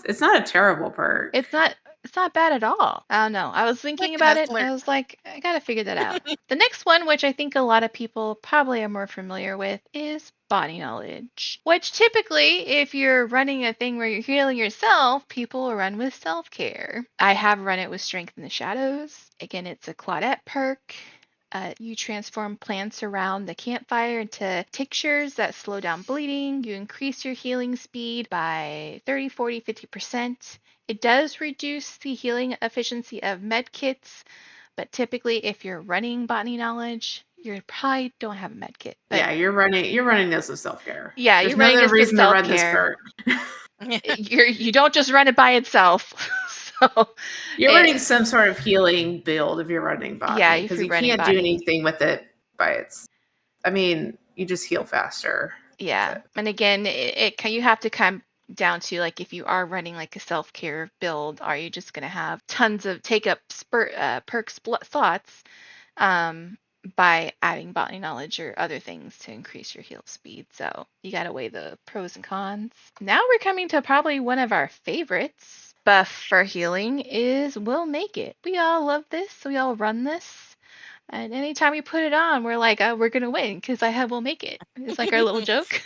it's not a terrible perk. It's not bad at all. I don't know. I was thinking about it and I was like, I gotta figure that out. The next one, which I think a lot of people probably are more familiar with, is body knowledge. Which typically, if you're running a thing where you're healing yourself, people will run with self-care. I have run it with Strength in the Shadows. Again, it's a Claudette perk. You transform plants around the campfire into tinctures that slow down bleeding. You increase your healing speed by 30, 40, 50%. It does reduce the healing efficiency of medkits, but typically if you're running botany knowledge, you probably don't have a medkit. Yeah, you're running this with self-care. Yeah, you're running this with self-care. You don't just run it by itself. So you're running some sort of healing build if you're running botany. Yeah, because you can't do anything with it by its. I mean, you just heal faster. Yeah, and again, you have to come down to like if you are running like a self-care build, are you just going to have tons of take up perk slots by adding botany knowledge or other things to increase your heal speed? So you got to weigh the pros and cons. Now we're coming to probably one of our favorites. Buff for healing is Will Make It. We all love this. We all run this. And anytime we put it on, we're like, oh, we're going to win because I have Will Make It. It's like our little joke.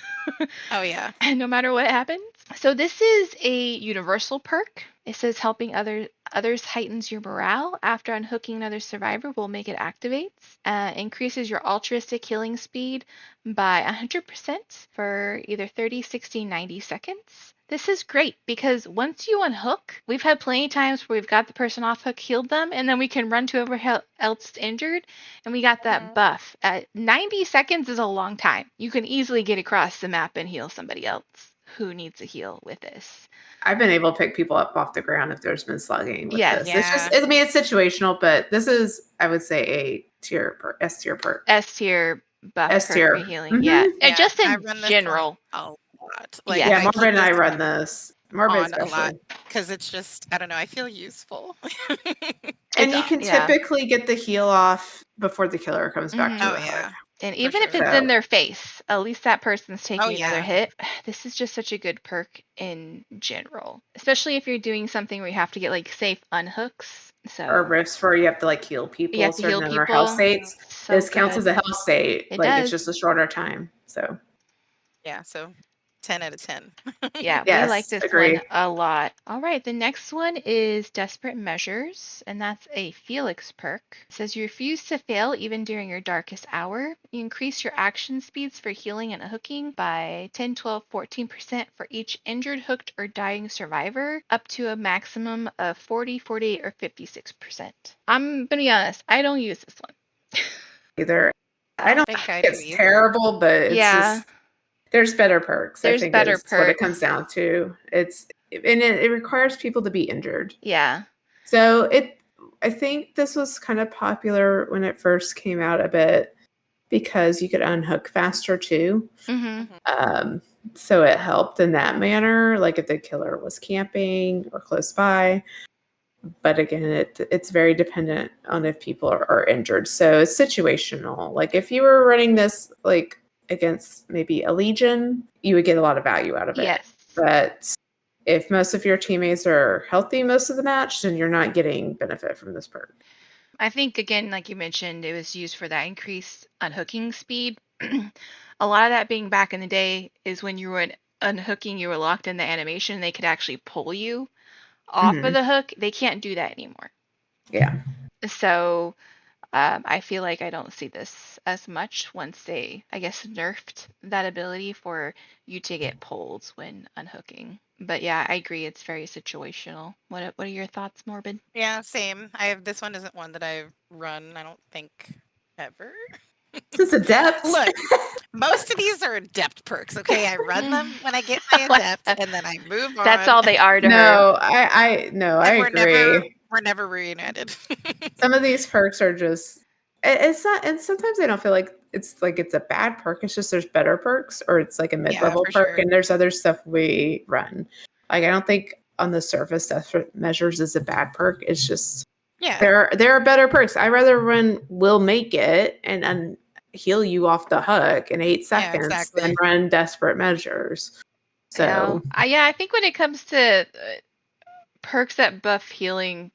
Oh, yeah. And no matter what happens. So this is a universal perk. It says helping other others heightens your morale. After unhooking another survivor will make it activates. Increases your altruistic healing speed by 100% for either 30, 60, 90 seconds. This is great because once you unhook, we've had plenty of times where we've got the person off hook, healed them, and then we can run to whoever else injured, and we got that buff. 90 seconds is a long time. You can easily get across the map and heal somebody else who needs a heal with this. I've been able to pick people up off the ground if there's been slugging with Yes. this. It's just, I mean, it's situational, but this is, I would say, a S tier perk. S tier buff S perk tier. for healing. Yeah. And just I in run this general. one a lot. Yeah. I Morbid keep and I this run one this. Morbid on a lot especially. because it's just, I don't know, I feel useful. And you can typically get the heal off before the killer comes back to the hook. And even if it's in their face, at least that person's taking another yeah. hit. This is just such a good perk in general, especially if you're doing something where you have to get like safe unhooks. So or rifts where you have to like heal people. You have to heal certain number of people. health states. So this counts good. as a health state. It like does. it's just a shorter time. So Yeah, so 10 out of 10. Yeah, we Yes, like this agree. one a lot. All right, the next one is Desperate Measures, and that's a Felix perk. It says you refuse to fail even during your darkest hour. You increase your action speeds for healing and hooking by 10, 12, 14% for each injured, hooked, or dying survivor, up to a maximum of 40, 48, or 56%. I'm gonna be honest, I don't use this one. Either. I don't think I it's do either. terrible, but it's Yeah. just there's better perks. There's I think better is what it perks. comes down to. It requires people to be injured. Yeah. So I think this was kind of popular when it first came out a bit because you could unhook faster too. So it helped in that manner, like if the killer was camping or close by. But again, it's very dependent on if people are injured. So it's situational. Like if you were running this like against maybe a legion, you would get a lot of value out of it. Yes. But if most of your teammates are healthy most of the match, then you're not getting benefit from this perk. I think, again, like you mentioned, it was used for that increased unhooking speed. A lot of that being back in the day is when you were unhooking, you were locked in the animation, they could actually pull you off of the hook. They can't do that anymore. Yeah. So I feel like I don't see this as much once they, I guess, nerfed that ability for you to get pulled when unhooking. But yeah, I agree. It's very situational. What are your thoughts, Morbid? Yeah, same. This one isn't one that I've run, I don't think, ever. It's adept. Look, most of these are adept perks, okay? I run them when I get my adept, and then I move on. That's all they are to her. No, I agree. We're never reunited. Some of these perks are just it's not, and sometimes I don't feel like it's a bad perk. It's just there's better perks, or it's like a mid-level perk, sure. and there's other stuff we run. Like I don't think on the surface Desperate Measures is a bad perk. It's just there are better perks. I rather run Will Make It and heal you off the hook in 8 seconds than run Desperate Measures. So I think when it comes to perks that buff healing,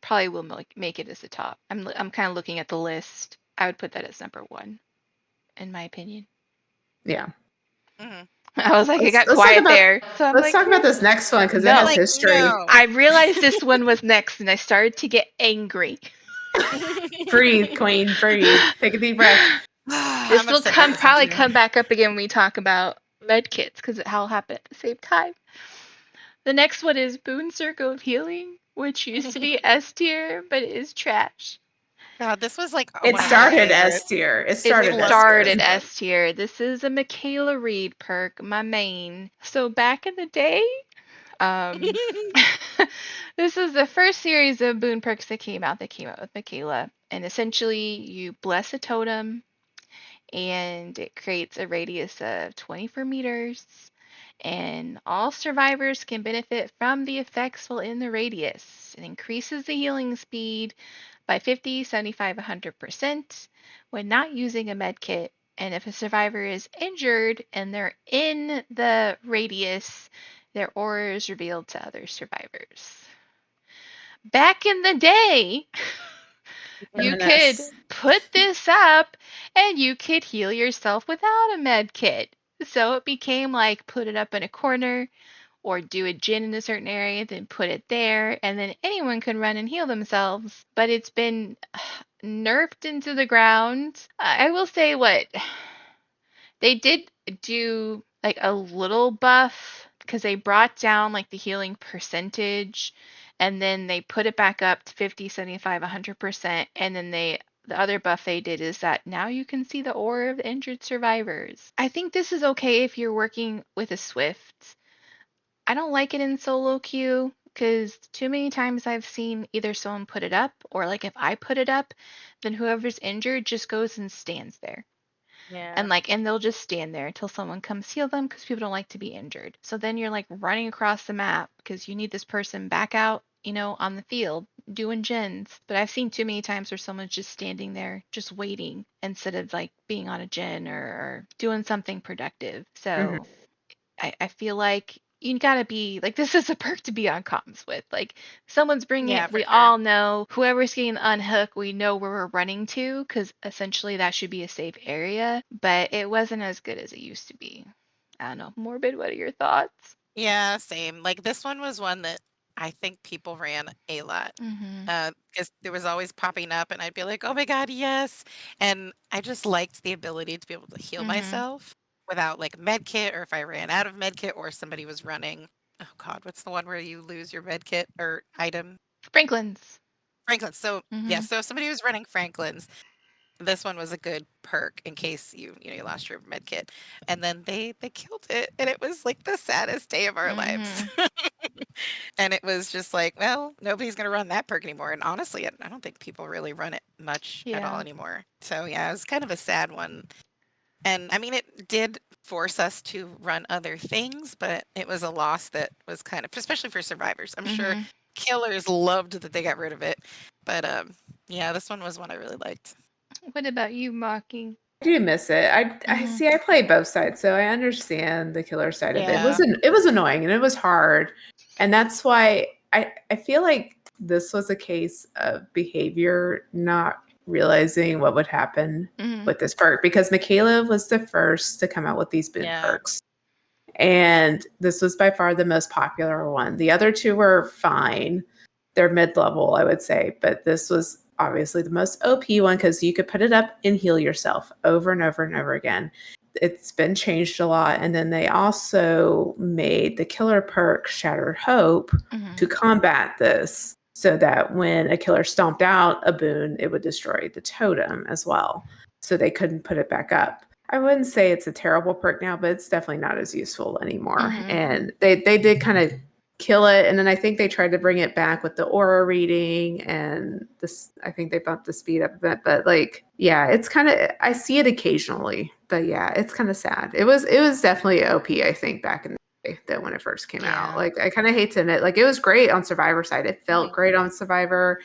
probably Will Make It as the top. I'm kind of looking at the list. I would put that as number 1, in my opinion. Yeah. I was like, it got quiet there. So let's talk about this next one because it has history. No. I realized this one was next, and I started to get angry. Breathe, Queen, breathe. Take a deep breath. This will probably come back up again when we talk about medkits, because it all happened at the same time. The next one is Boon Circle of Healing, which used to be S tier, but it is trash. God, this was like it started S tier. It started S tier. This is a Michaela Reed perk, my main. So back in the day, this is the first series of boon perks that came out with Michaela, and essentially you bless a totem, and it creates a radius of 24 meters. And all survivors can benefit from the effects while in the radius. It increases the healing speed by 50, 75, 100% when not using a med kit. And if a survivor is injured and they're in the radius, their aura is revealed to other survivors. Back in the day, you could put this up and you could heal yourself without a med kit. So it became like put it up in a corner or do a gin in a certain area, then put it there, and then anyone can run and heal themselves. But it's been nerfed into the ground. I will say what they did do like a little buff because they brought down like the healing percentage and then they put it back up to 50, 75, 100%. And then the other buff they did is that now you can see the aura of injured survivors. I think this is okay if you're working with a Swift. I don't like it in solo queue because too many times I've seen either someone put it up or like if I put it up, then whoever's injured just goes and stands there. Yeah. And they'll just stand there until someone comes heal them because people don't like to be injured. So then you're like running across the map because you need this person back out, on the field doing gens. But I've seen too many times where someone's just standing there, just waiting instead of like being on a gen or doing something productive. So I feel like you gotta be like, this is a perk to be on comms with. Like, someone's bringing Yeah, it, for we sure. all know whoever's getting unhooked, we know where we're running to because essentially that should be a safe area. But it wasn't as good as it used to be. I don't know. Morbid, what are your thoughts? Yeah, same. Like this one was one that I think people ran a lot. Mm-hmm. Because there was always popping up and I'd be like, oh my God, yes. And I just liked the ability to be able to heal Mm-hmm. myself without like medkit, or if I ran out of medkit or somebody was running. Oh God, what's the one where you lose your medkit or item? Franklin's. Franklin's. So yeah, Mm-hmm. so if somebody was running Franklin's, this one was a good perk in case you lost your medkit. And then they killed it, and it was like the saddest day of our lives. Mm-hmm. And it was just like, well, nobody's gonna run that perk anymore. And honestly, I don't think people really run it much at all Yeah. anymore. So yeah, it was kind of a sad one. And I mean, it did force us to run other things, but it was a loss that was kind of, especially for survivors. I'm sure Mm-hmm. killers loved that they got rid of it. But yeah, this one was one I really liked. What about you, Mocking? I do miss it. I Mm-hmm. see. I play both sides, so I understand the killer side of it. Yeah. It was annoying and it was hard, and that's why I feel like this was a case of behavior not realizing what would happen Mm-hmm. with this perk because Michaela was the first to come out with these boon Yeah. perks, and this was by far the most popular one. The other two were fine; they're mid level, I would say, but this was obviously the most OP one because you could put it up and heal yourself over and over and over again. It's been changed a lot. And then they also made the killer perk Shattered Hope Mm-hmm. to combat this so that when a killer stomped out a boon, it would destroy the totem as well. So they couldn't put it back up. I wouldn't say it's a terrible perk now, but it's definitely not as useful anymore. Mm-hmm. And they did kind of kill it, and then I think they tried to bring it back with the aura reading, and this I think they bumped the speed up a bit, but like yeah, it's kind of, I see it occasionally, but yeah, it's kind of sad. It was definitely OP, I think, back in the day, that when it first came out. Yeah. Like I kind of hate to admit, like it was great on Survivor side. It felt Mhm. great on Survivor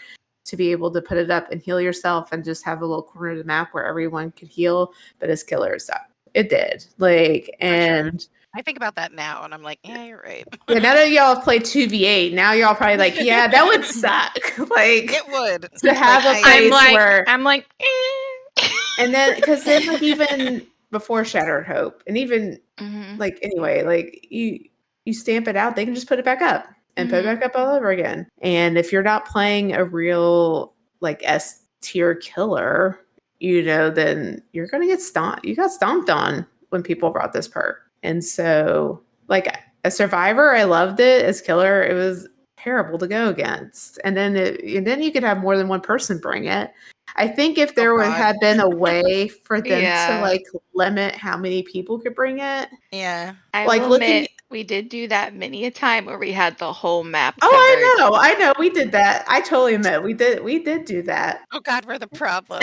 to be able to put it up and heal yourself and just have a little corner of the map where everyone could heal, but as killers sucked. It did. Like, and I think about that now and I'm like, yeah, you're right. yeah, now that y'all have played 2v8, now y'all probably like, yeah, that would suck. Like It would. to have Like, a place where, I'm like, and then because then like even before Shattered Hope, and even mm-hmm. like anyway, like you stamp it out, they can just put it back up and put it back up all over again. And if you're not playing a real like S tier killer, then you're gonna get stomped. You got stomped on when people brought this perk. And so like as Survivor, I loved it. As killer, it was terrible to go against. And then you could have more than one person bring it. I think if there had been a way for them to like limit how many people could bring it. Yeah. I like will looking admit, we did do that many a time where we had the whole map Oh, covered. I know. We did that. I totally admit we did do that. Oh God, we're the problem.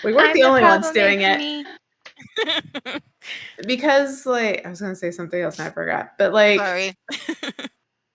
We weren't the only ones doing it's it. me. Because like I was gonna say something else and I forgot. But like Sorry.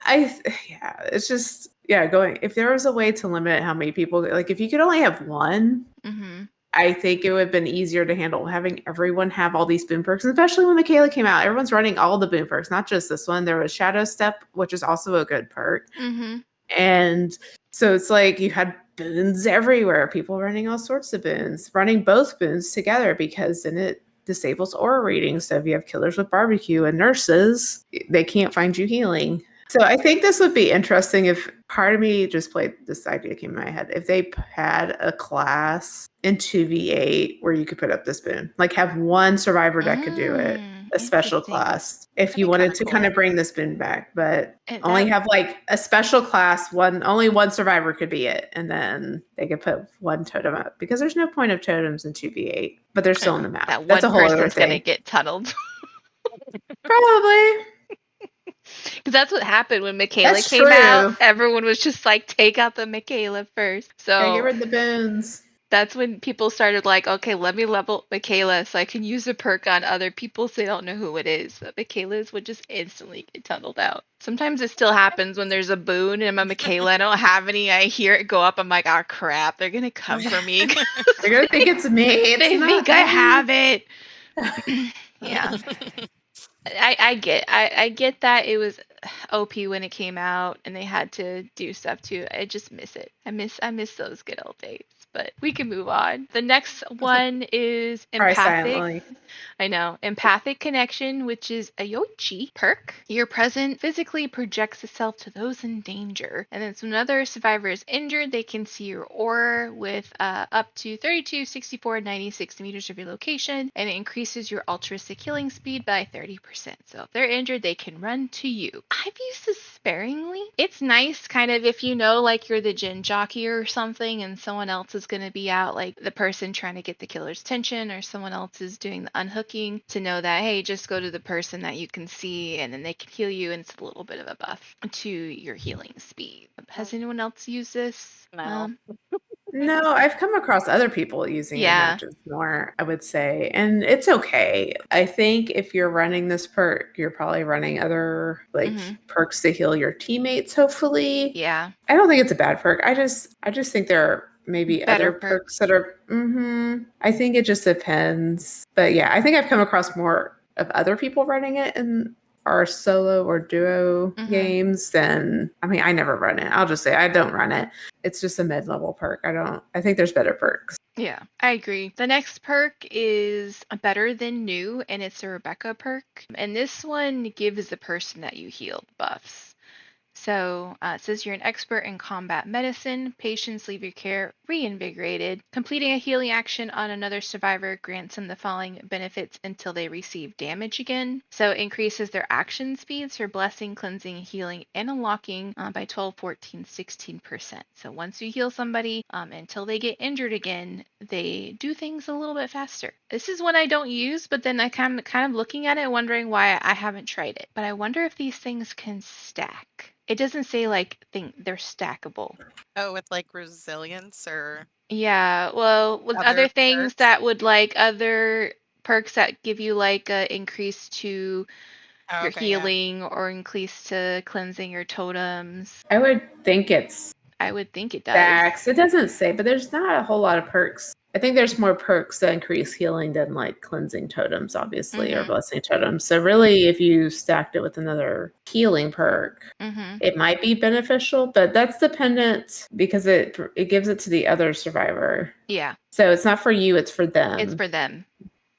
it's just going, if there was a way to limit how many people, like if you could only have one, Mm-hmm. I think it would have been easier to handle having everyone have all these boon perks, especially when Michaela came out. Everyone's running all the boon perks, not just this one. There was Shadow Step, which is also a good perk. Mm-hmm. And so it's like you had boons everywhere, people running all sorts of boons, running both boons together, because then it disables aura readings. So if you have killers with barbecue and nurses, they can't find you healing. So I think this would be interesting if part of me just played this idea came in my head. If they had a class in 2v8 where you could put up this boon, like have one survivor that could do it, a special Interesting. class, if That'd you be wanted kinda to cool. kind of bring this boon back, but And only that- have like a special class, only one survivor could be it, and then they could put one totem up because there's no point of totems in 2v8, but they're still on the map. that That's a one whole other person's gonna thing. get tunneled. Probably. Because that's what happened when Michaela That's came out. true. Everyone was just like, take out the Michaela first. Gotta get So rid of the boons. that's when people started like, okay, let me level Michaela so I can use a perk on other people so they don't know who it is. But Michaela's would just instantly get tunneled out. Sometimes it still happens when there's a boon and I'm a Michaela. I don't have any. I hear it go up. I'm like, oh crap, they're gonna come for me. They're gonna think it's me. It's They not think I me. have it. Yeah. I get that it was OP when it came out and they had to do stuff too. I just miss it. I miss those good old days. But we can move on. The next one is Cry empathic. silently. I know. Empathic connection, which is a Yoichi perk. Your presence physically projects itself to those in danger. And then so when another survivor is injured, they can see your aura with up to 32, 64, 96 meters of your location. And it increases your altruistic healing speed by 30%. So if they're injured, they can run to you. I've used this sparingly. It's nice kind of if you know like you're the gin jockey or something and someone else is going to be out, like the person trying to get the killer's attention or someone else is doing the unhooking, to know that, hey, just go to the person that you can see and then they can heal you and it's a little bit of a buff to your healing speed. Has anyone else used this? No. No, I've come across other people using it in Yeah. matches more, I would say. And it's okay. I think if you're running this perk, you're probably running other perks to heal your teammates, hopefully. Yeah. I don't think it's a bad perk. I just think there are maybe Better other perks that are I think it just depends. But yeah, I think I've come across more of other people running it in our solo or duo games than I never run it. I'll just say I don't run it. It's just a mid-level perk. I think there's better perks. Yeah, I agree. The next perk is better than new, and it's a Rebecca perk. And this one gives the person that you healed buffs. So it says you're an expert in combat medicine. Patients leave your care reinvigorated. Completing a healing action on another survivor grants them the following benefits until they receive damage again. So it increases their action speeds for blessing, cleansing, healing, and unlocking by 12, 14, 16%. So once you heal somebody, until they get injured again, they do things a little bit faster. This is one I don't use, but then I kind of looking at it wondering why I haven't tried it. But I wonder if these things can stack. It doesn't say they're stackable. Oh, with like resilience or Yeah, well, with other things perks? that would like other perks that give you like a increase to your Okay, yeah. healing or increase to cleansing your totems. I would think it's I would think it does. stacks. It doesn't say, but there's not a whole lot of perks. I think there's more perks that increase healing than like cleansing totems, obviously, or blessing totems. So really, if you stacked it with another healing perk, it might be beneficial, but that's dependent because it gives it to the other survivor. Yeah. So it's not for you, it's for them. It's for them.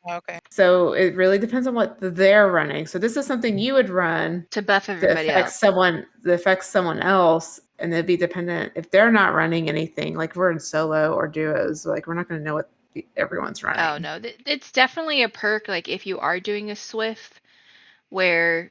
Okay. So it really depends on what they're running. So this is something you would run to buff everybody else. That affects someone else, and it'd be dependent if they're not running anything. Like we're in solo or duos, like we're not going to know what everyone's running. Oh no, it's definitely a perk. Like if you are doing a Swift, where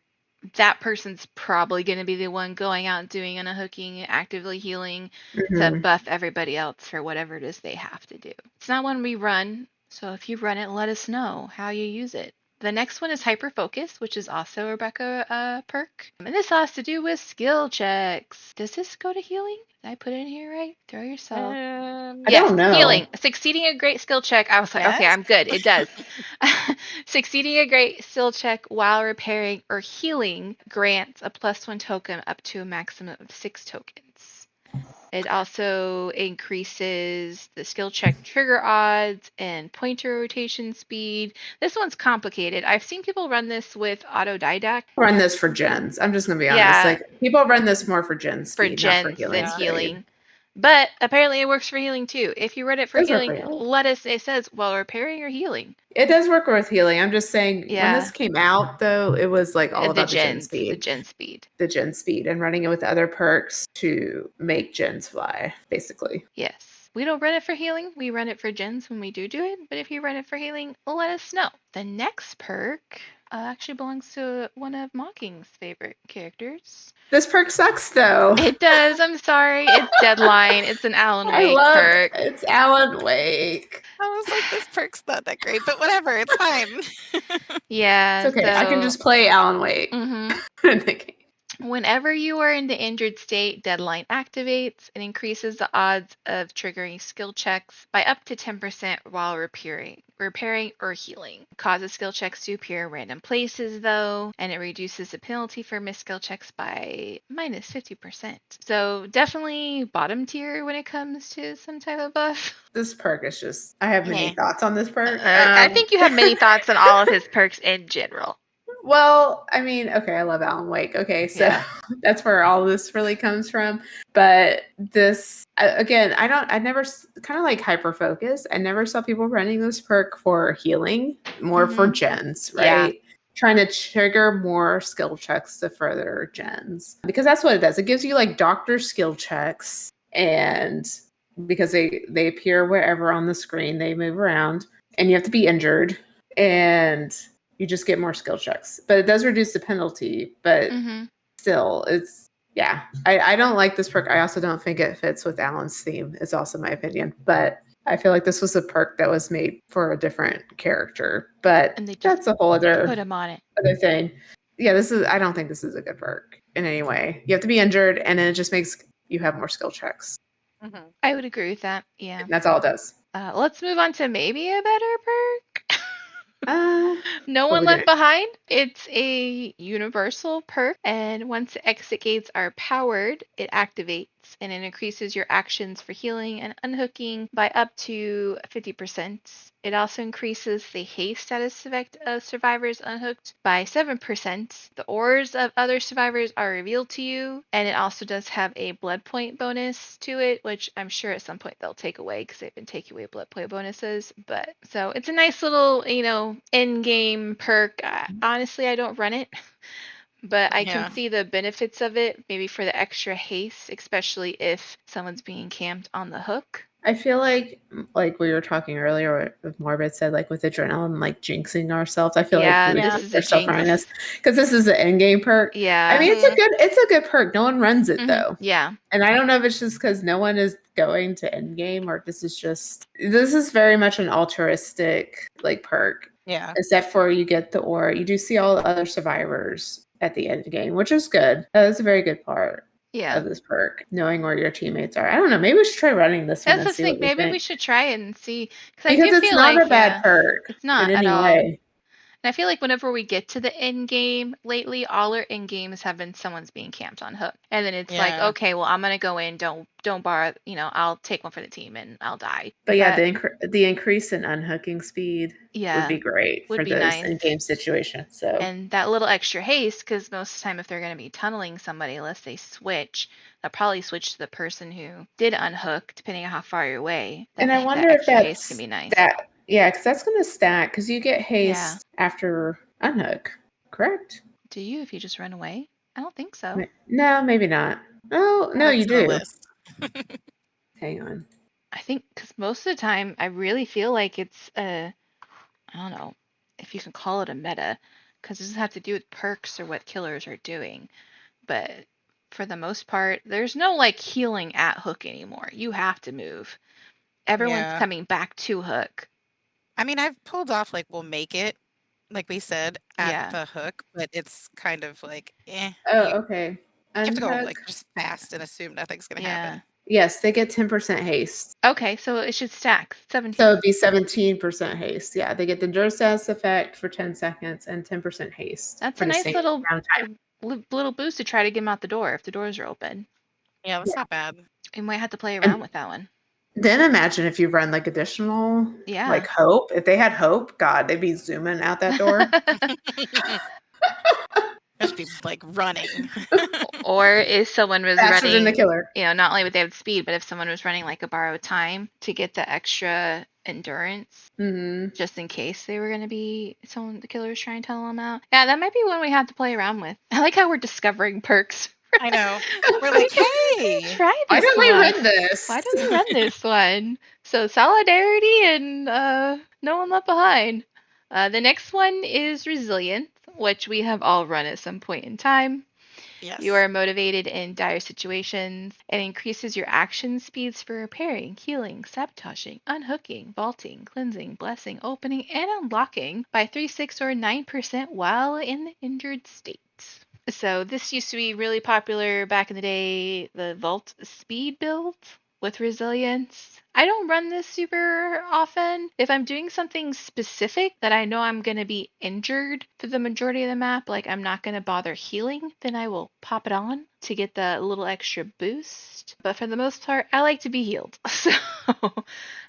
that person's probably going to be the one going out and doing an unhooking, actively healing to buff everybody else for whatever it is they have to do. It's not one we run. So if you run it, let us know how you use it. The next one is Hyper Focus, which is also a Rebecca perk. And this has to do with skill checks. Does this go to healing? Did I put it in here right? Throw yourself. I don't know. Healing. Succeeding a great skill check. I was like, Yes? okay, I'm good. It does. Succeeding a great skill check while repairing or healing grants a +1 token up to a maximum of 6 tokens. It also increases the skill check trigger odds and pointer rotation speed. This one's complicated. I've seen people run this with autodidact. Run this for gens. I'm just going to be honest. Yeah. Like people run this more for gen speed, For gens not for healing than speed. healing. But apparently it works for healing too. If you run it for Does work healing, for healing. let us. It says, well, repairing or healing. It does work with healing. I'm just saying, when Yeah. this came out, though, it was like all The about the gen gens, speed. the gen speed. The gen speed and running it with other perks to make gens fly, basically. Yes. We don't run it for healing. We run it for gens when we do it. But if you run it for healing, let us know. The next perk actually belongs to one of Mocking's favorite characters. This perk sucks, though. It does. I'm sorry. It's Deadline. It's an Alan I Wake love perk. it's Alan Wake. I was like, this perk's not that great, but whatever, it's fine. Yeah. It's okay. I can So, just play Alan Wake mhm. in the game. Whenever you are in the injured state, Deadline activates and increases the odds of triggering skill checks by up to 10% while repairing or healing. It causes skill checks to appear in random places though, and it reduces the penalty for missed skill checks by minus 50%. So definitely bottom tier when it comes to some type of buff. This perk is just, I have many Meh. thoughts on this perk. I think you have many thoughts on all of his perks in general. Well, I mean, okay, I love Alan Wake. Okay, so Yeah. that's where all this really comes from. But this, again, I never, kind of like hyper focus. I never saw people running this perk for healing, more for gens, Yeah. right? Trying to trigger more skill checks to further gens. Because that's what it does. It gives you like doctor skill checks, and because they appear wherever on the screen, they move around, and you have to be injured. And you just get more skill checks. But it does reduce the penalty, but still, it's, yeah. I don't like this perk. I also don't think it fits with Alan's theme. It's also my opinion. But I feel like this was a perk that was made for a different character. But And they just that's a whole other put him on it. thing. Yeah, I don't think this is a good perk in any way. You have to be injured, and then it just makes you have more skill checks. Mhm. I would agree with that. Yeah. And that's all it does. Let's move on to maybe a better perk. No what One we Left doing? Behind. It's a universal perk, and once exit gates are powered, it activates and it increases your actions for healing and unhooking by up to 50%. It also increases the haste status effect of survivors unhooked by 7%. The auras of other survivors are revealed to you, and it also does have a blood point bonus to it, which I'm sure at some point they'll take away because they've been taking away blood point bonuses. But so it's a nice little, end game perk. Honestly, I don't run it. But I can Yeah. see the benefits of it, maybe for the extra haste, especially if someone's being camped on the hook. I feel like we were talking earlier, with Morbid said, like with adrenaline, like jinxing ourselves. I feel Yeah, like we this is a are self running jinx. this because this is an end game perk. Yeah. I mean, it's a good perk. No one runs it though, Yeah. and I don't know if it's just because no one is going to end game, or this is very much an altruistic like perk. Yeah. Except for you get the aura, you do see all the other survivors at the end of the game, which is good. That is a very good part Yeah. of this perk, knowing where your teammates are. I don't know. Maybe we should try running this one That's and the see thing. what we Maybe we think. should try it and see. Because I Because do it's feel not like, a bad perk it's not in at any all. way. And I feel like whenever we get to the end game lately, all our end games have been someone's being camped on hook. And then it's like, Yeah. okay, well, I'm going to go in. Don't borrow, I'll take one for the team and I'll die. But yeah, the increase in unhooking speed Yeah, would be great would for be those nice. in-game situations. So And that little extra haste, because most of the time if they're going to be tunneling somebody, unless they switch, they'll probably switch to the person who did unhook, depending on how far you're away. and I That wonder if extra haste can be nice. yeah, because that's going to stack because you get haste Yeah. after unhook, correct? Do you if you just run away? I don't think so. No, maybe not. Oh, no, Add it you to the do. list. Hang on. I think because most of the time, I really feel like it's I don't know if you can call it a meta, because it doesn't have to do with perks or what killers are doing. But for the most part, there's no like healing at hook anymore. You have to move. Everyone's Yeah. coming back to hook. I mean, I've pulled off like we'll make it, like we said, at Yeah. the hook, but it's kind of like, Oh, you okay. have to go Unhook. like just fast and assume nothing's gonna Yeah. happen. Yes, they get 10% haste. Okay, so it should stack 17. So it'd be 17% haste. Yeah, they get the endurance status effect for 10 seconds and 10% haste. That's for a the nice same little amount of time. little boost to try to get them out the door if the doors are open. Yeah, that's not bad. We might have to play And- around with that one. Then imagine if you run like additional, Yeah. like hope. If they had hope, God, they'd be zooming out that door. There's just be like running. Or if someone was Faster than the running, killer. not only would they have speed, but if someone was running like a borrowed time to get the extra endurance, Mm-hmm. just in case they were going to be the killer was trying to tell them out. Yeah, that might be one we have to play around with. I like how we're discovering perks. I know. We're like, hey, Try Why this don't we one. run this? Why don't we run this one? So solidarity and no one left behind. The next one is resilience, which we have all run at some point in time. yes. You are motivated in dire situations and increases your action speeds for repairing, healing, sabotaging, unhooking, vaulting, cleansing, blessing, opening, and unlocking by 3, 6, or 9% while in the injured state. So this used to be really popular back in the day, the vault speed build with resilience. I don't run this super often. If I'm doing something specific that I know I'm going to be injured for the majority of the map, like I'm not going to bother healing, then I will pop it on to get the little extra boost. But for the most part, I like to be healed. So,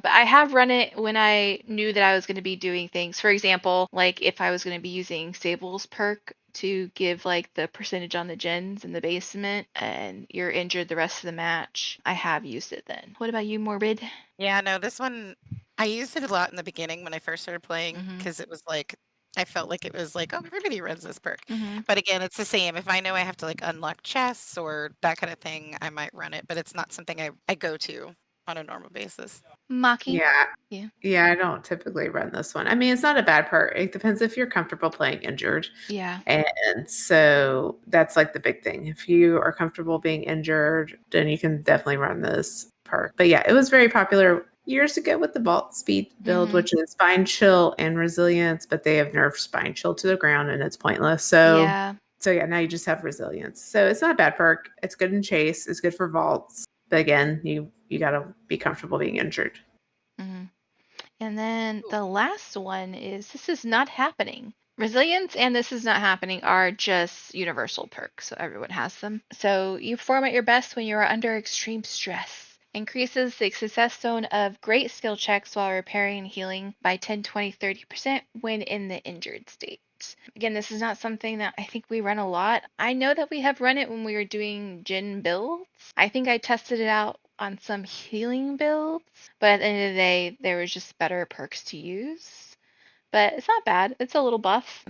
but I have run it when I knew that I was going to be doing things. For example, like if I was going to be using Sable's perk to give like the percentage on the gens in the basement and you're injured the rest of the match, I have used it then. What about you, Morbid? Yeah, no, this one, I used it a lot in the beginning when I first started playing Mhm. because it was like, I felt like it was like, oh, everybody runs this perk. Mhm. But again, it's the same. If I know I have to like unlock chests or that kind of thing, I might run it, but it's not something I go to on a normal basis. Maki? Yeah. Yeah. Yeah, I don't typically run this one. I mean, it's not a bad perk. It depends if you're comfortable playing injured. Yeah. And so that's like the big thing. If you are comfortable being injured, then you can definitely run this perk. But yeah, it was very popular years ago with the Vault Speed build, Mhm. which is Spine Chill and Resilience, but they have nerfed Spine Chill to the ground and it's pointless. So Yeah. now you just have Resilience. So it's not a bad perk. It's good in chase. It's good for vaults. But again, you gotta be comfortable being injured. Mhm. And then the last one is This Is Not Happening. Resilience and This Is Not Happening are just universal perks, so everyone has them. So you perform at your best when you are under extreme stress. Increases the success zone of great skill checks while repairing and healing by 10, 20, 30% when in the injured state. Again, this is not something that I think we run a lot. I know that we have run it when we were doing Jin builds. I think I tested it out on some healing builds, but at the end of the day, there was just better perks to use. But it's not bad. It's a little buff.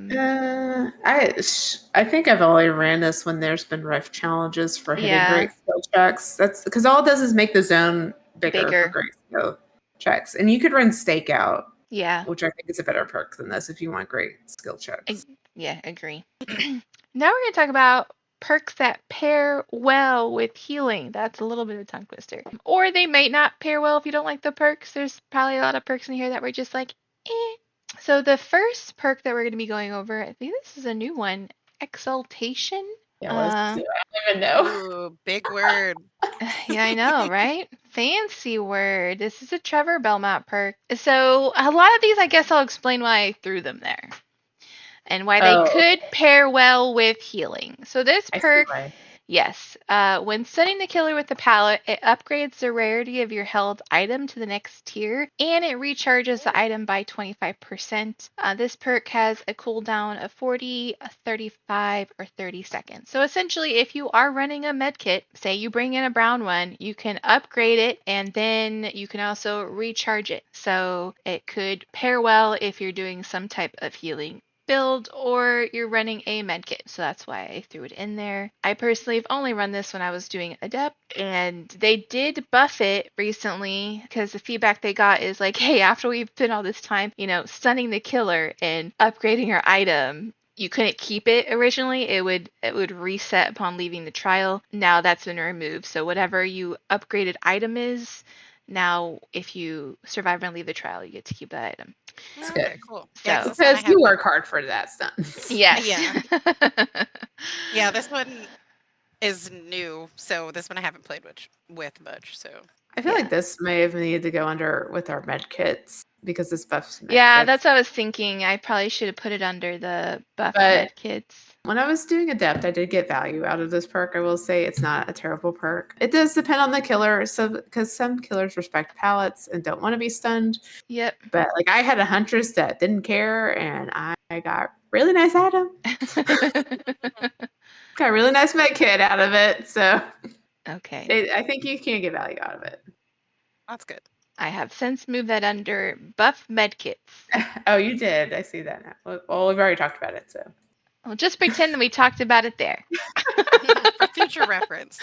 I think I've only ran this when there's been rift challenges for hitting Yeah, great skill checks. That's because all it does is make the zone bigger for bigger. great skill checks, and you could run stakeout, Yeah, which I think is a better perk than this if you want great skill checks. yeah, agree. Now we're going to talk about perks that pair well with healing. That's a little bit of a tongue twister. Or they might not pair well if you don't like the perks. There's probably a lot of perks in here that we're just like, eh. So the first perk that we're going to be going over, I think this is a new one, Exaltation. Yeah, I don't even know. Ooh, big word. Yeah, I know, right? Fancy word. This is a Trevor Belmont perk. So a lot of these, I guess I'll explain why I threw them there and why they Oh, could pair well with healing. So this I see perk, why. yes, when stunning the killer with the pallet, it upgrades the rarity of your held item to the next tier, and it recharges the item by 25%. This perk has a cooldown of 40, 35, or 30 seconds. So essentially, if you are running a medkit, say you bring in a brown one, you can upgrade it, and then you can also recharge it. So it could pair well if you're doing some type of healing build or you're running a medkit. So that's why I threw it in there. I personally have only run this when I was doing Adept, and they did buff it recently because the feedback they got is like, hey, after we've spent all this time, stunning the killer and upgrading our item, you couldn't keep it originally. It would reset upon leaving the trial. Now that's been removed. So whatever you upgraded item is, now if you survive and leave the trial, you get to keep that item. That's Okay, good. cool. Yeah, So because this one I Because you haven't. work hard for that stuff. yes. Yeah. Yeah, this one is new, so this one I haven't played with much. So I feel Yeah. like this may have needed to go under with our med kits because this buffs med Yeah, kits. that's what I was thinking. I probably should have put it under the Buff But Medkits. when I was doing Adept, I did get value out of this perk. I will say it's not a terrible perk. It does depend on the killer, so because some killers respect pallets and don't want to be stunned. Yep. But like I had a huntress that didn't care, and I got really nice item. nice med kit out of it, so Okay. I think you can get value out of it. That's good. I have since moved that under Buff Medkits. Oh, you did. I see that now. Well, we've already talked about it, so. Well, just pretend that we talked about it there. For future reference.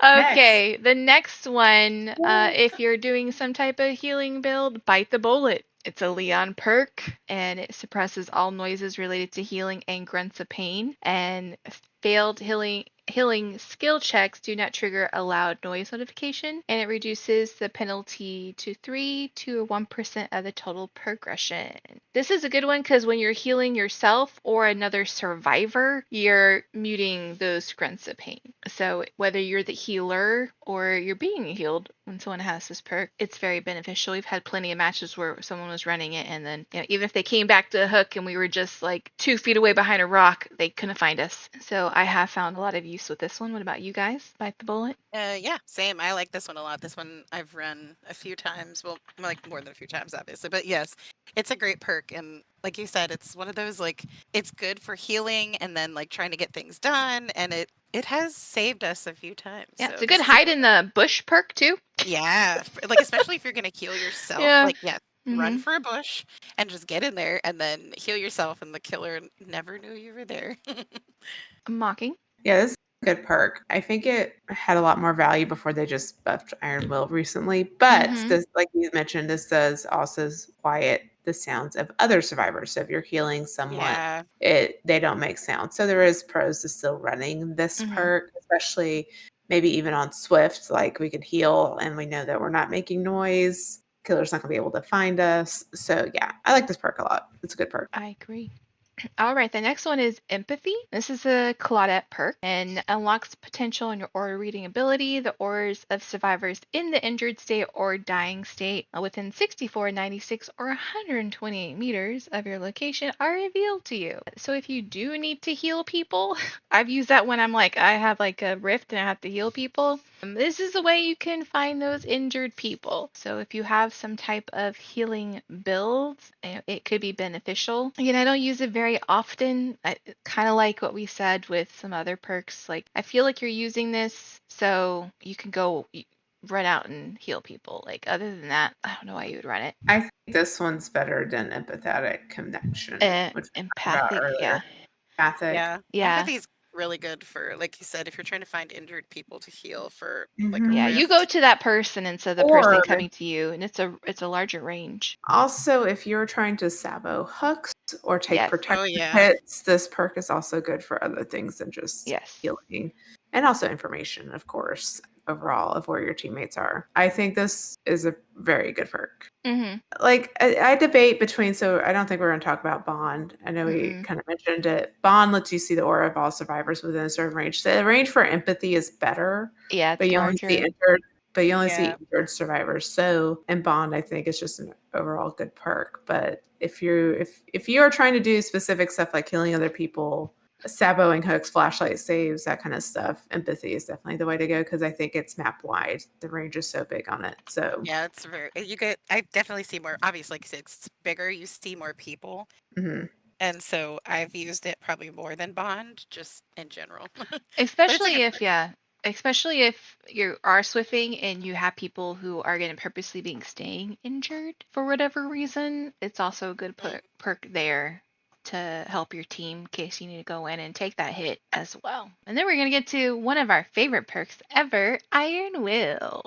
Okay, the next one, if you're doing some type of healing build, Bite the Bullet. It's a Leon perk, and it suppresses all noises related to healing and grunts of pain. And failed healing skill checks do not trigger a loud noise notification, and it reduces the penalty to 3 to 1% of the total progression. This is a good one because when you're healing yourself or another survivor, you're muting those grunts of pain. So whether you're the healer or you're being healed when someone has this perk, it's very beneficial. We've had plenty of matches where someone was running it, and then even if they came back to a hook and we were just like 2 feet away behind a rock, they couldn't find us. So I have found a lot of use with this one. What about you guys? Bite the Bullet? Yeah, same. I like this one a lot. This one I've run a few times. Well, like more than a few times, obviously. But yes, it's a great perk. And like you said, it's one of those like it's good for healing and then like trying to get things done. And it has saved us a few times. Yeah, So it's a this good is hide in the bush perk too. yeah, like especially if you're gonna heal yourself. Yeah. Like yeah, run Mm-hmm. for a bush and just get in there and then heal yourself, and the killer never knew you were there. Mocking. Yeah, this is a good perk. I think it had a lot more value before they just buffed Iron Will recently. But Mhm. this, like you mentioned, this does also quiet the sounds of other survivors. So if you're healing someone, Yeah. they don't make sound. So there is pros to still running this Mhm. perk, especially maybe even on Swift. Like we could heal and we know that we're not making noise. Killer's not gonna be able to find us. So yeah, I like this perk a lot. It's a good perk. I agree. All right, the next one is Empathy. This is a Claudette perk and unlocks potential in your aura reading ability. The auras of survivors in the injured state or dying state within 64, 96, or 128 meters of your location are revealed to you. So if you do need to heal people, I've used that when I'm like, I have like a rift and I have to heal people. This is a way you can find those injured people. So if you have some type of healing build, it could be beneficial. Again, I don't use it very often. Kind of like what we said with some other perks. Like I feel like you're using this so you can go run out and heal people. Like other than that, I don't know why you would run it. I think this one's better than Empathetic Connection, which we talked about Empathic, yeah. earlier. Empathic. Yeah. Yeah. Empathy's really good for, like you said, if you're trying to find injured people to heal for like a Mhm. Yeah, you rift. go to that person instead of the Or person coming to you, and it's a larger range. also, if you're trying to sabo hooks or take Yes. protective yeah. hits, this perk is also good for other things than just Yes. healing. And also information, of course, overall of where your teammates are. I think this is a very good perk. Mm-hmm. Like I debate between, so I don't think we're going to talk about Bond. I know we Mm-mm. kind of mentioned it. Bond lets you see the aura of all survivors within a certain range. The range for empathy is better, Yeah, but it's you only see larger. injured, but you only see Yeah. injured survivors. So in Bond, I think it's just an overall good perk. But if you are trying to do specific stuff like killing other people, saboing hooks, flashlight saves, that kind of stuff, empathy is definitely the way to go because I think it's map wide. The range is so big on it. So Yeah, it's very I definitely see more, obviously, because it's bigger, you see more people. mhm. And so I've used it probably more than Bond, just in general. But it's a Especially good if, perk. yeah, especially if you are swiffing and you have people who are going to purposely being staying injured for whatever reason, it's also a good perk there to help your team in case you need to go in and take that hit as well. And then we're going to get to one of our favorite perks ever, Iron Will.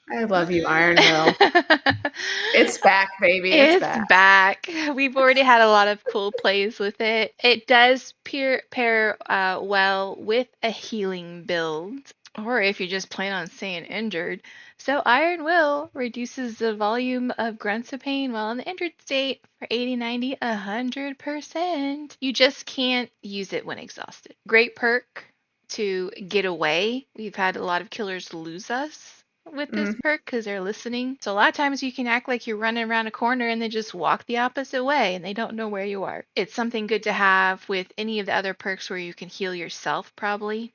I love you, Iron Will. It's It's back, baby. It's back. back. We've already had a lot of cool plays with it. It does pair well with a healing build, or if you just plan on staying injured. So Iron Will reduces the volume of grunts of pain while in the injured state for 80, 90, 100%. You just can't use it when exhausted. Great perk to get away. We've had a lot of killers lose us with this Mhm. perk because they're listening. So a lot of times you can act like you're running around a corner and then just walk the opposite way and they don't know where you are. It's something good to have with any of the other perks where you can heal yourself probably.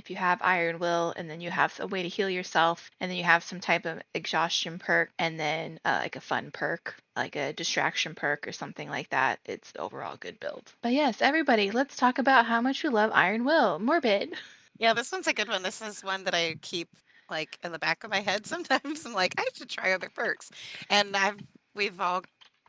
if you have Iron Will and then you have a way to heal yourself and then you have some type of exhaustion perk and then like a fun perk, like a distraction perk or something like that, it's overall a good build. But yes, everybody, let's talk about how much we love Iron Will. Morbid. Yeah, this one's a good one. This is one that I keep like in the back of my head sometimes. I'm like, I should try other perks. And we've all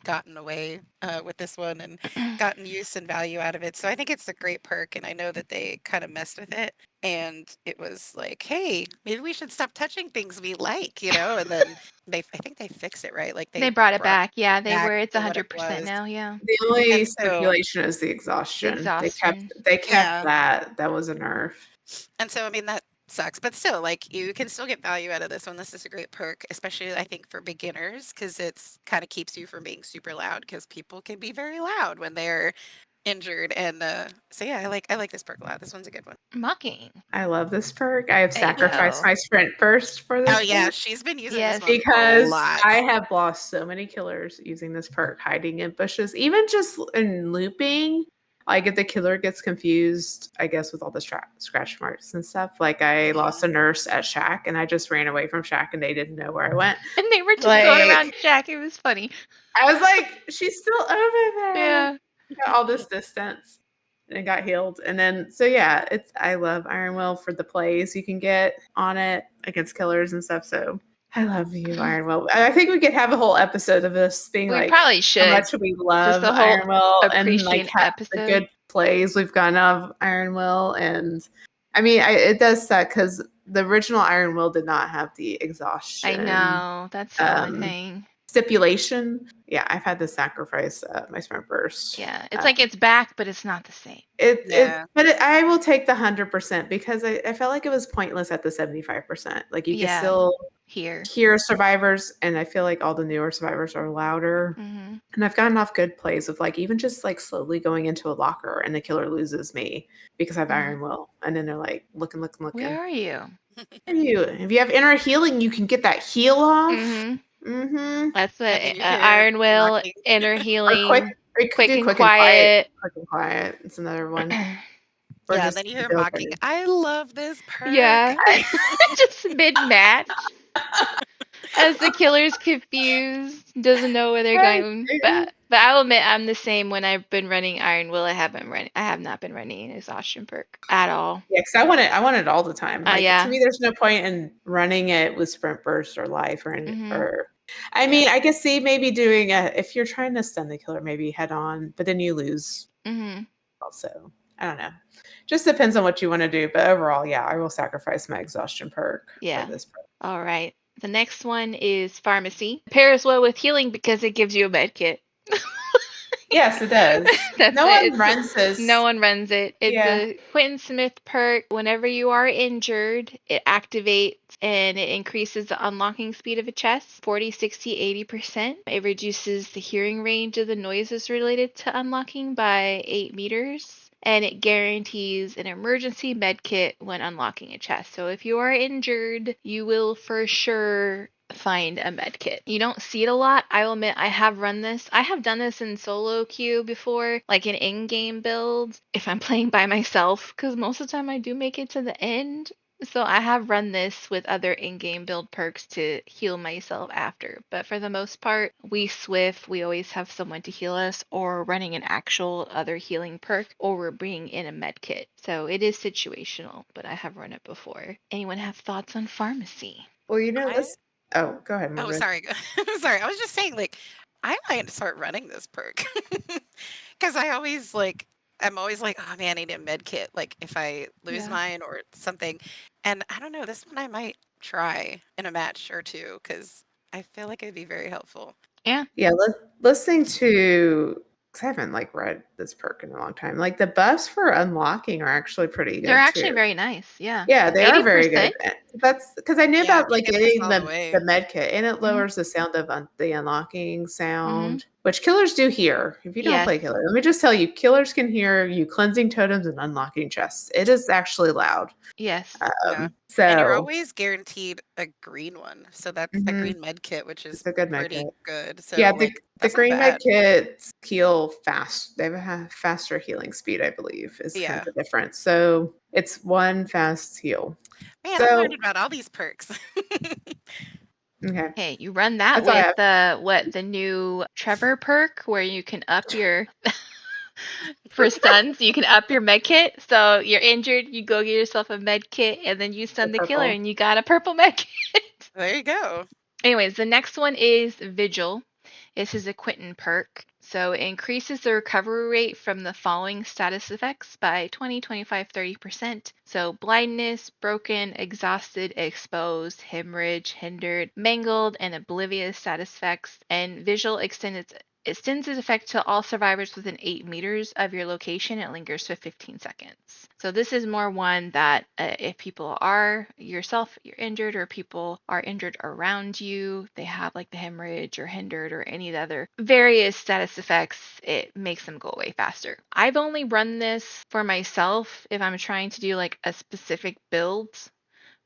gotten away with this one and gotten use and value out of it. So I think it's a great perk, and I know that they kind of messed with it. And it was like, hey, maybe we should stop touching things we like, you know? And then I think they fixed it, right? Like They they brought it brought back. Yeah, it they back were. It's to what it 100% was. now. Yeah. The only And so, stipulation is the The exhaustion. exhaustion. They kept yeah. that. That was a nerf. And so, I mean, that sucks, but still, like, you can still get value out of this one. This is a great perk, especially I think for beginners, because it's kind of keeps you from being super loud, because people can be very loud when they're injured. And so, yeah, I like this perk a lot. This one's a good one. Mocking. I love this perk. I have There you sacrificed go. my sprint burst for this Oh yeah, perk she's been using Yes. this one a because lot. I have lost so many killers using this perk, hiding in bushes, even just in looping. Like if the killer gets confused, I guess with all the scratch marks and stuff. Like I lost a nurse at Shack, and I just ran away from Shack, and they didn't know where I went. And they were just going around Like Jack. It was funny. I was like, she's still over there. Yeah. Got all this distance and got healed. And then so yeah, I love Iron Will for the plays you can get on it against killers and stuff. So I love you, Iron Will. I think we could have a whole episode of this being We like probably how should. much we love a whole Iron Will and like appreciate the episode. good plays we've gotten of Iron Will. And I mean, it does suck because the original Iron Will did not have the exhaustion. I know. That's the only thing. Stipulation. Yeah, I've had to sacrifice my sprint burst. Yeah. It's like it's back, but it's not the same. I will take the 100% because I felt like it was pointless at the 75%. Like you can still hear survivors, and I feel like all the newer survivors are louder. Mm-hmm. And I've gotten off good plays of like even just like slowly going into a locker and the killer loses me because I have Iron Will, and then they're like looking. Where are you? Where are you? If you have inner healing, you can get that heal off. Mm-hmm. Mm-hmm. That's what Iron Will, inner healing, quick and quiet. Quick and quiet. It's another one. Yeah, then you hear mocking. I love this perk. Yeah. Just mid-match. As the killer's confused, doesn't know where they're going. But I'll admit I'm the same when I've been running Iron Will. I have not been running an exhaustion perk at all. Yeah, because I want it all the time. Like to me, there's no point in running it with sprint burst or life or anything. I mean, I guess maybe doing if you're trying to stun the killer, maybe head on, but then you lose. Also, I don't know. Just depends on what you want to do. But overall, yeah, I will sacrifice my exhaustion perk for this perk. All right. The next one is pharmacy. Pairs well with healing because it gives you a med kit. Yes, it does. No one runs this. No one runs it. It's a Quentin Smith perk. Whenever you are injured, it activates and it increases the unlocking speed of a chest 40, 60, 80%. It reduces the hearing range of the noises related to unlocking by 8 meters. And it guarantees an emergency med kit when unlocking a chest. So if you are injured, you will for sure find a med kit. You don't see it a lot. I will admit I have run this. I have done this in solo queue before, like in in-game builds, if I'm playing by myself, because most of the time I do make it to the end. So I have run this with other in-game build perks to heal myself after. But for the most part, we always have someone to heal us, or running an actual other healing perk, or we're bringing in a med kit. So it is situational, but I have run it before. Anyone have thoughts on pharmacy? Well, you know, oh, go ahead, Margaret. Oh, sorry. Sorry. I was just saying, like, I might start running this perk. Because I'm always like, oh man, I need a med kit. Like if I lose mine or something. And I don't know, this one I might try in a match or two because I feel like it'd be very helpful. Yeah. Yeah. Listening to, because I haven't like read this perk in a long time. Like the buffs for unlocking are actually pretty good. They're actually very nice. Yeah. Yeah, they are very good. That's because I knew about like getting the med kit, and it lowers the sound of the unlocking sound, which killers do hear. If you don't play killer, let me just tell you, killers can hear you cleansing totems and unlocking chests. It is actually loud. Yes. So and you're always guaranteed a green one. So that's a green med kit, which is a good pretty good. So yeah, like, the green med kits heal fast. They have a faster healing speed, I believe, is kind of the difference. So It's 1 fast heal. Man, So- I'm learning about all these perks. Okay. Hey, you run that That's all I with the new Trevor perk where you can up your for stuns, you can up your med kit. So you're injured, you go get yourself a med kit, and then you stun the killer, purple. and you got a purple med kit. There you go. Anyways, the next one is Vigil. It's his Quentin perk. So it increases the recovery rate from the following status effects by 20, 25, 30%. So blindness, broken, exhausted, exposed, hemorrhage, hindered, mangled, and oblivious status effects. And Vigil extends its effect to all survivors within 8 meters of your location. It lingers for 15 seconds. So this is more one that if people are you're injured or people are injured around you, they have like the hemorrhage or hindered or any of the other various status effects, it makes them go away faster. I've only run this for myself if I'm trying to do like a specific build.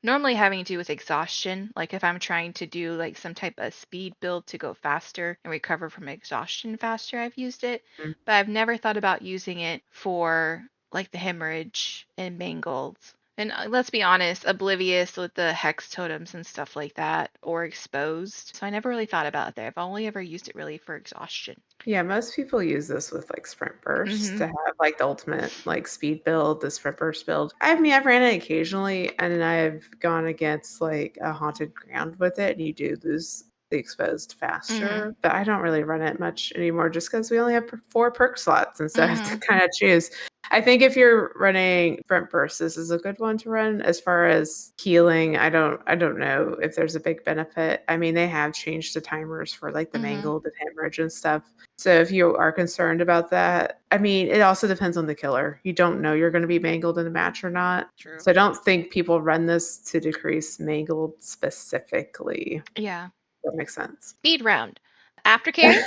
Normally having to do with exhaustion, like if I'm trying to do like some type of speed build to go faster and recover from exhaustion faster, I've used it. Mhm. But I've never thought about using it for like the hemorrhage and mangled. And let's be honest, oblivious with the hex totems and stuff like that, or exposed. So I never really thought about it there. I've only ever used it really for exhaustion. Yeah, most people use this with like sprint bursts Mhm. to have like the ultimate like speed build, the sprint burst build. I mean, I've ran it occasionally, and then I've gone against like a haunted ground with it, and you do lose the exposed faster. But I don't really run it much anymore, just because we only have 4 perk slots, and so I have to kind of choose. I think if you're running sprint burst, this is a good one to run. As far as healing, I don't know if there's a big benefit. I mean, they have changed the timers for like the mangled and hemorrhage and stuff. So if you are concerned about that, I mean, it also depends on the killer. You don't know you're going to be mangled in a match or not. True. So I don't think people run this to decrease mangled specifically. Yeah. That makes sense. Speed round. Aftercare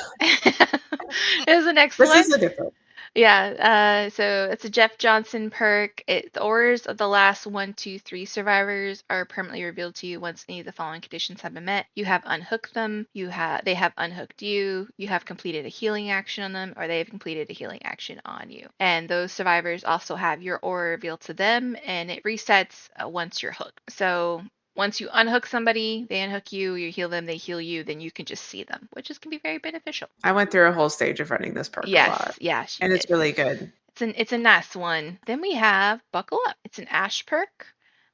is the next This one. is a different. Yeah, so it's a Jeff Johnson perk. The auras of the last 1, 2, 3 survivors are permanently revealed to you once any of the following conditions have been met. You have unhooked them. They have unhooked you. You have completed a healing action on them, or they have completed a healing action on you. And those survivors also have your aura revealed to them, and it resets once you're hooked. So once you unhook somebody, they unhook you, you heal them, they heal you, then you can just see them, which can be very beneficial. I went through a whole stage of running this perk a lot. Yes, and it's really good. It's a nice one. Then we have Buckle Up. It's an Ash perk.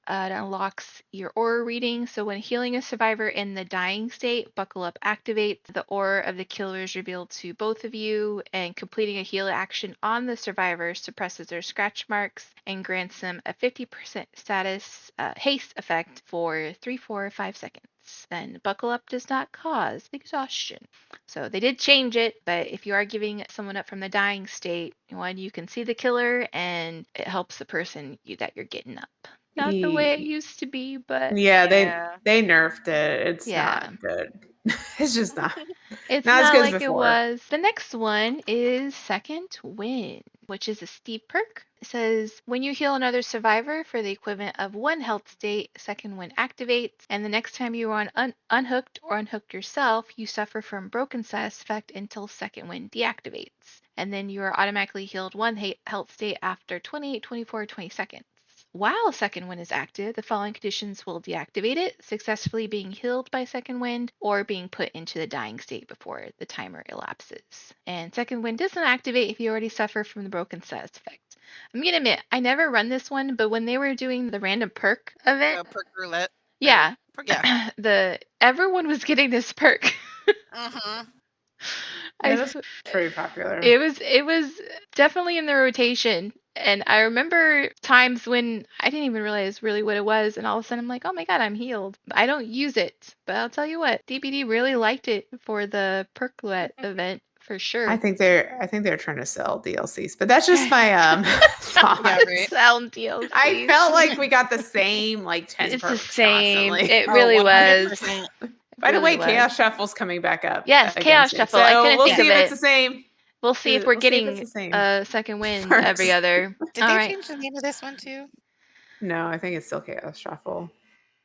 It unlocks your aura reading. So when healing a survivor in the dying state, Buckle Up activates. The aura of the killer is revealed to both of you, and completing a heal action on the survivor suppresses their scratch marks and grants them a 50% status haste effect for 3, 4, 5 seconds. Then Buckle Up does not cause exhaustion. So they did change it, but if you are giving someone up from the dying state, one, you can see the killer, and it helps the person that you're getting up. Not the way it used to be, but yeah, they nerfed it. It's yeah. not good. It's just not. It's Not as not good as like it before. was. The next one is Second Wind, which is a steep perk. It says when you heal another survivor for the equivalent of 1 health state, Second Wind activates, and the next time you are unhooked or unhooked yourself, you suffer from broken status effect until Second Wind deactivates. And then you are automatically healed 1 health state after 28, 24, 20 seconds. While Second Wind is active, the following conditions will deactivate it: successfully being healed by Second Wind or being put into the dying state before the timer elapses. And Second Wind doesn't activate if you already suffer from the broken status effect. I'm going to admit, I never run this one, but when they were doing the random perk event, Perk roulette. yeah, Yeah. everyone was getting this perk. Mm-hmm. Yeah, that's pretty popular. It was definitely in the rotation. And I remember times when I didn't even realize really what it was, and all of a sudden I'm like, oh my god, I'm healed. I don't use it, but I'll tell you what, DBD really liked it for the Perklet event for sure. I think they're trying to sell DLCs, but that's just my thought. Yeah, right. Sell DLCs. I felt like we got the same like 10 It's the perks same. constantly. It really was. 100%. By the way, really was. Chaos Shuffle's coming back up. Yes, again Chaos soon. Shuffle. I So couldn't we'll think see of if it. it's the same. We'll see if we're We'll see if getting it's the same a Second Wind perks. every other. Did they change the name of this one too? No, I think it's still Chaos Shuffle.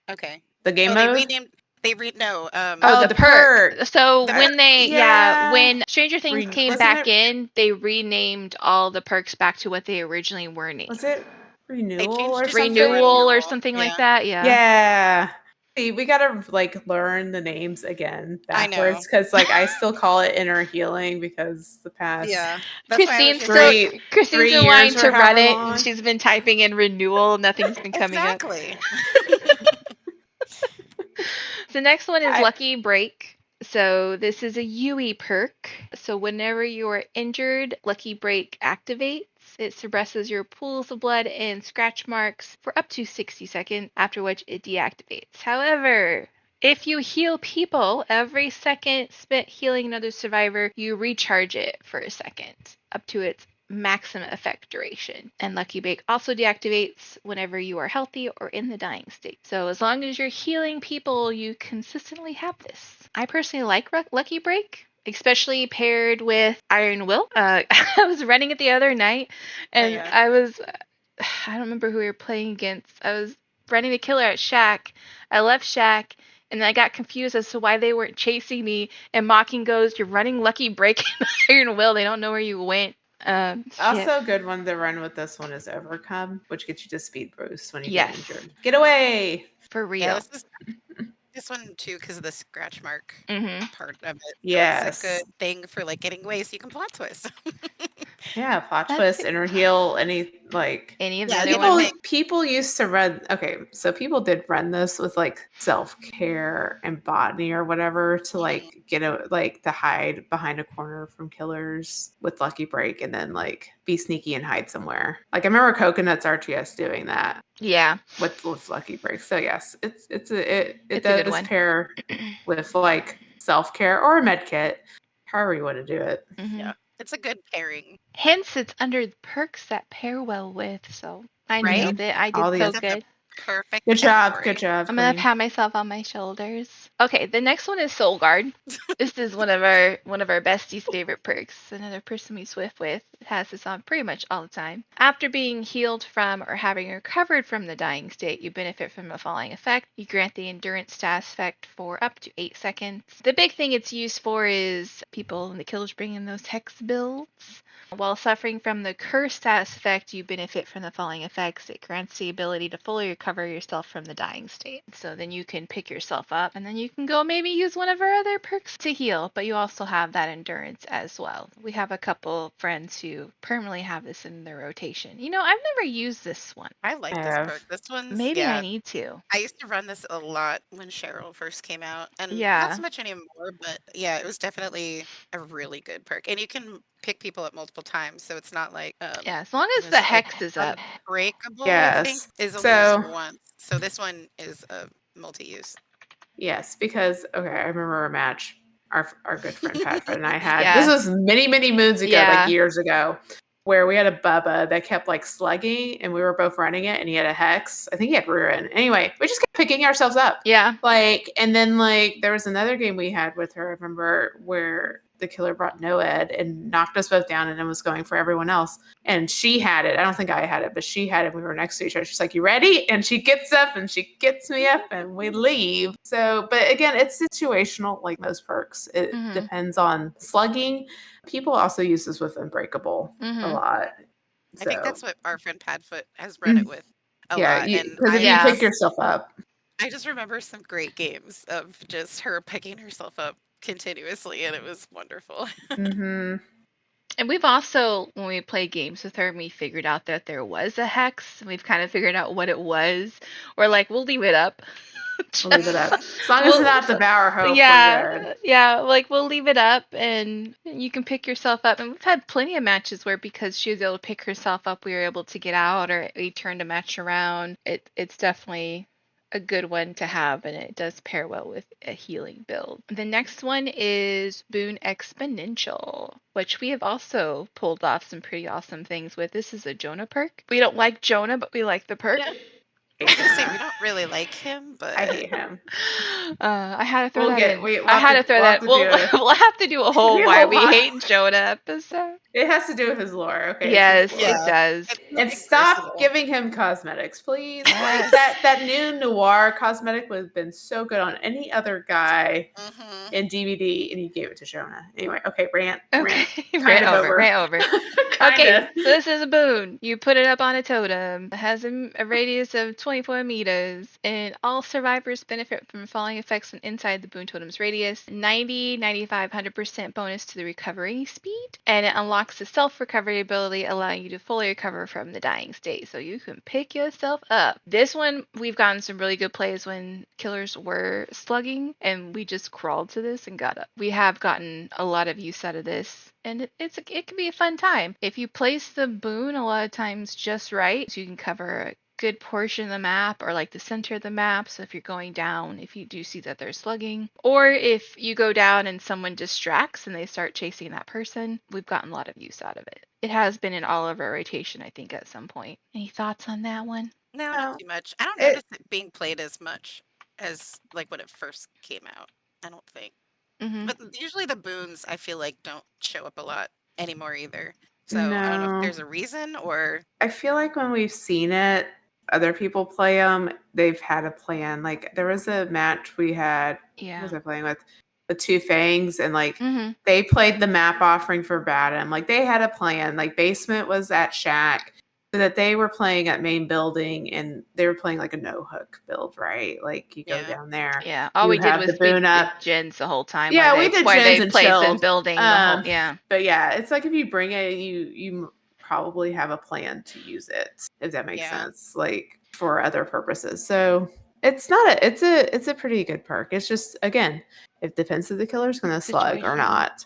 Okay. The game They mode? renamed. Oh, Oh, the the perk. perk. So The when perk. they, Yeah. when Stranger Things came Wasn't back it- in, they renamed all the perks back to what they originally were named. Was it renewal changed or it to something. Renewal or renewal. something Yeah. like that. Yeah. Yeah. See, we gotta like learn the names again I know. backwards because like I still call it inner healing because the past Yeah. That's why I was Christine's just still like, Christine's been years wanting or to run however it, and long. she's been typing in renewal. Nothing's been coming up. exactly. The next one is I- Lucky Break. So this is a UE perk. So whenever you are injured, Lucky Break activates. It suppresses your pools of blood and scratch marks for up to 60 seconds, after which it deactivates. However, if you heal people, every second spent healing another survivor, you recharge it for a second, up to its maximum effect duration. And Lucky Break also deactivates whenever you are healthy or in the dying state. So as long as you're healing people, you consistently have this. I personally like Lucky Break, especially paired with Iron Will. I was running it the other night, and yeah. I don't remember who we were playing against. I was running the killer at Shack. I left Shack, and then I got confused as to why they weren't chasing me. And Mocking goes, "You're running Lucky Break and Iron Will. They don't know where you went." Shit. Also, a good one to run with this one is Overcome, which gets you to speed boost when you Yes. get injured. Get away! For Yeah, real. this one too because of the scratch mark Mm-hmm. part of it. So Yes. it's a good thing for like getting away so you can plot twist. Yeah, plot That's twist, it. inner heal, any like Any of the Yeah, other people ones? people used to run. Okay, so people did run this with like self-care and botany or whatever to like get a like to hide behind a corner from killers with Lucky Break and then like be sneaky and hide somewhere. Like I remember Coconuts RTS doing that Yeah. with Lucky Break. So yes, it It's a good does one. pair with like self-care or a med kit, however you want to do it. Mm-hmm. Yeah, it's a good pairing, Hence, it's under the perks that pair well with. So I right? nailed it. I All did the so It's in the good. perfect Good job, category. good job, I'm gonna Queen. pat myself on my shoulders. Okay, the next one is Soul Guard. This is one of our besties' favorite perks. Another person we swift with has this on pretty much all the time. After being healed from or having recovered from the dying state, you benefit from the following effect. You grant the endurance status effect for up to 8 seconds. The big thing it's used for is people in the killers bring in those hex builds. While suffering from the curse status effect, you benefit from the following effects. It grants the ability to fully recover yourself from the dying state. So then you can pick yourself up, and then you can go maybe use one of our other perks to heal, but you also have that endurance as well. We have a couple friends who permanently have this in their rotation. You know, I've never used this one. I like I this have. perk. This one's Maybe I yeah. need to. I used to run this a lot when Cheryl first came out, and not Yeah. so much anymore. But yeah, it was definitely a really good perk, and you can pick people up multiple times, so it's not like Yeah, as long as what the is it, like hex is up. unbreakable. I think Yes. is only So used once. So this one is a multi-use. yes, because okay, I remember a match our good friend Patrick and I had. Yeah. This was many, many moons ago, Yeah. like years ago, where we had a Bubba that kept like slugging and we were both running it and he had a hex. I think he had ruin. Anyway, we just kept picking ourselves up. Yeah. Like, and then like there was another game we had with her, I remember, where the killer brought Noed and knocked us both down and then was going for everyone else. And she had it. I don't think I had it, but she had it. We were next to each other. She's like, "You ready?" And she gets up and she gets me up and we leave. So, but again, it's situational like most perks. It Mhm. depends on slugging. People also use this with Unbreakable a Mhm. lot. I think So, that's what our friend Padfoot has run it with a yeah, lot, and because if you Yeah. pick yourself up, I just remember some great games of just her picking herself up continuously, and it was wonderful. hmm And we've also, when we play games with her, we figured out that there was a hex. And we've kind of figured out what it was. We're like, we'll leave it up. we'll leave it up. As long as We'll- it's not Devour Hope, we're good. yeah, like we'll leave it up and you can pick yourself up. And we've had plenty of matches where because she was able to pick herself up, we were able to get out or we turned a match around. It's definitely a good one to have, and it does pair well with a healing build. The next one is Boon Exponential, which we have also pulled off some pretty awesome things with. This is a Jonah perk. We don't like Jonah, but we like the perk. Yeah. I was gonna say we don't really like him, but I hate him. I had to throw We'll that get. in. We'll I have had to. to throw We'll have that. to do it. We'll have to do a whole Be a why whole we pod. hate Jonah episode. It has to do with his lore. Okay, it's his Yes, lore. it yeah, does. it's And nothing stop personal. giving him cosmetics, please. Like Yes. that new noir cosmetic would have been so good on any other guy Mhm. in DVD, and you gave it to Jonah. Anyway, okay, rant. Okay, Kind rant of over, over. rant over. Kind Okay, of. so this is a boon. You put it up on a totem. It has a radius of 24 meters, and all survivors benefit from falling effects from inside the boon totem's radius. 90, 95, 100% bonus to the recovery speed, and it unlocks the self-recovery ability, allowing you to fully recover from the dying state. So you can pick yourself up. This one, we've gotten some really good plays when killers were slugging, and we just crawled to this and got up. We have gotten a lot of use out of this, and it can be a fun time if you place the boon a lot of times just right, so you can cover a good portion of the map or like the center of the map. So if you're going down, if you do see that they're slugging, or if you go down and someone distracts and they start chasing that person, we've gotten a lot of use out of it. It has been in all of our rotation, I think, at some point. Any thoughts on that one? No, not No, too much. I don't it notice it being played as much as like when it first came out. I don't think. Mm-hmm. But usually the boons I feel like don't show up a lot anymore either. So I don't know if no. there's a reason or I feel like when we've seen it, other people play them. They've had a plan. Like there was a match we had. Who Yeah. was I playing with? The Two Fangs, and like Mm-hmm. they played the map offering for Batum. Like they had a plan. Like basement was at Shack, so that they were playing at main building, and they were playing like a no hook build, right? Like you go yeah. down there, Yeah. All we you did have the was we boon did up. gens the whole time Yeah, we did while gens they and played the chilled. building the whole yeah. But yeah, it's like if you bring it, you probably have a plan to use it, if that makes Yeah. sense, like for other purposes. So it's not a it's a pretty good perk. It's just again, it depends if the killer's gonna slug or Situation. not.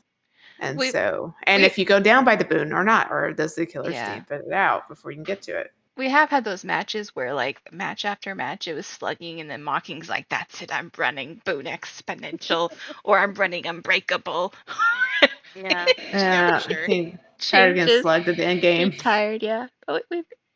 And We so and we if you go down by the boon or not, or does the killer yeah. stamp it out before you can get to it? We have had those matches where like match after match it was slugging and then mocking's like, that's it, I'm running boon exponential or I'm running unbreakable. Yeah. Yeah, for Yeah, sure. he tired of getting Changes. slugged at the end You're game. tired, yeah. But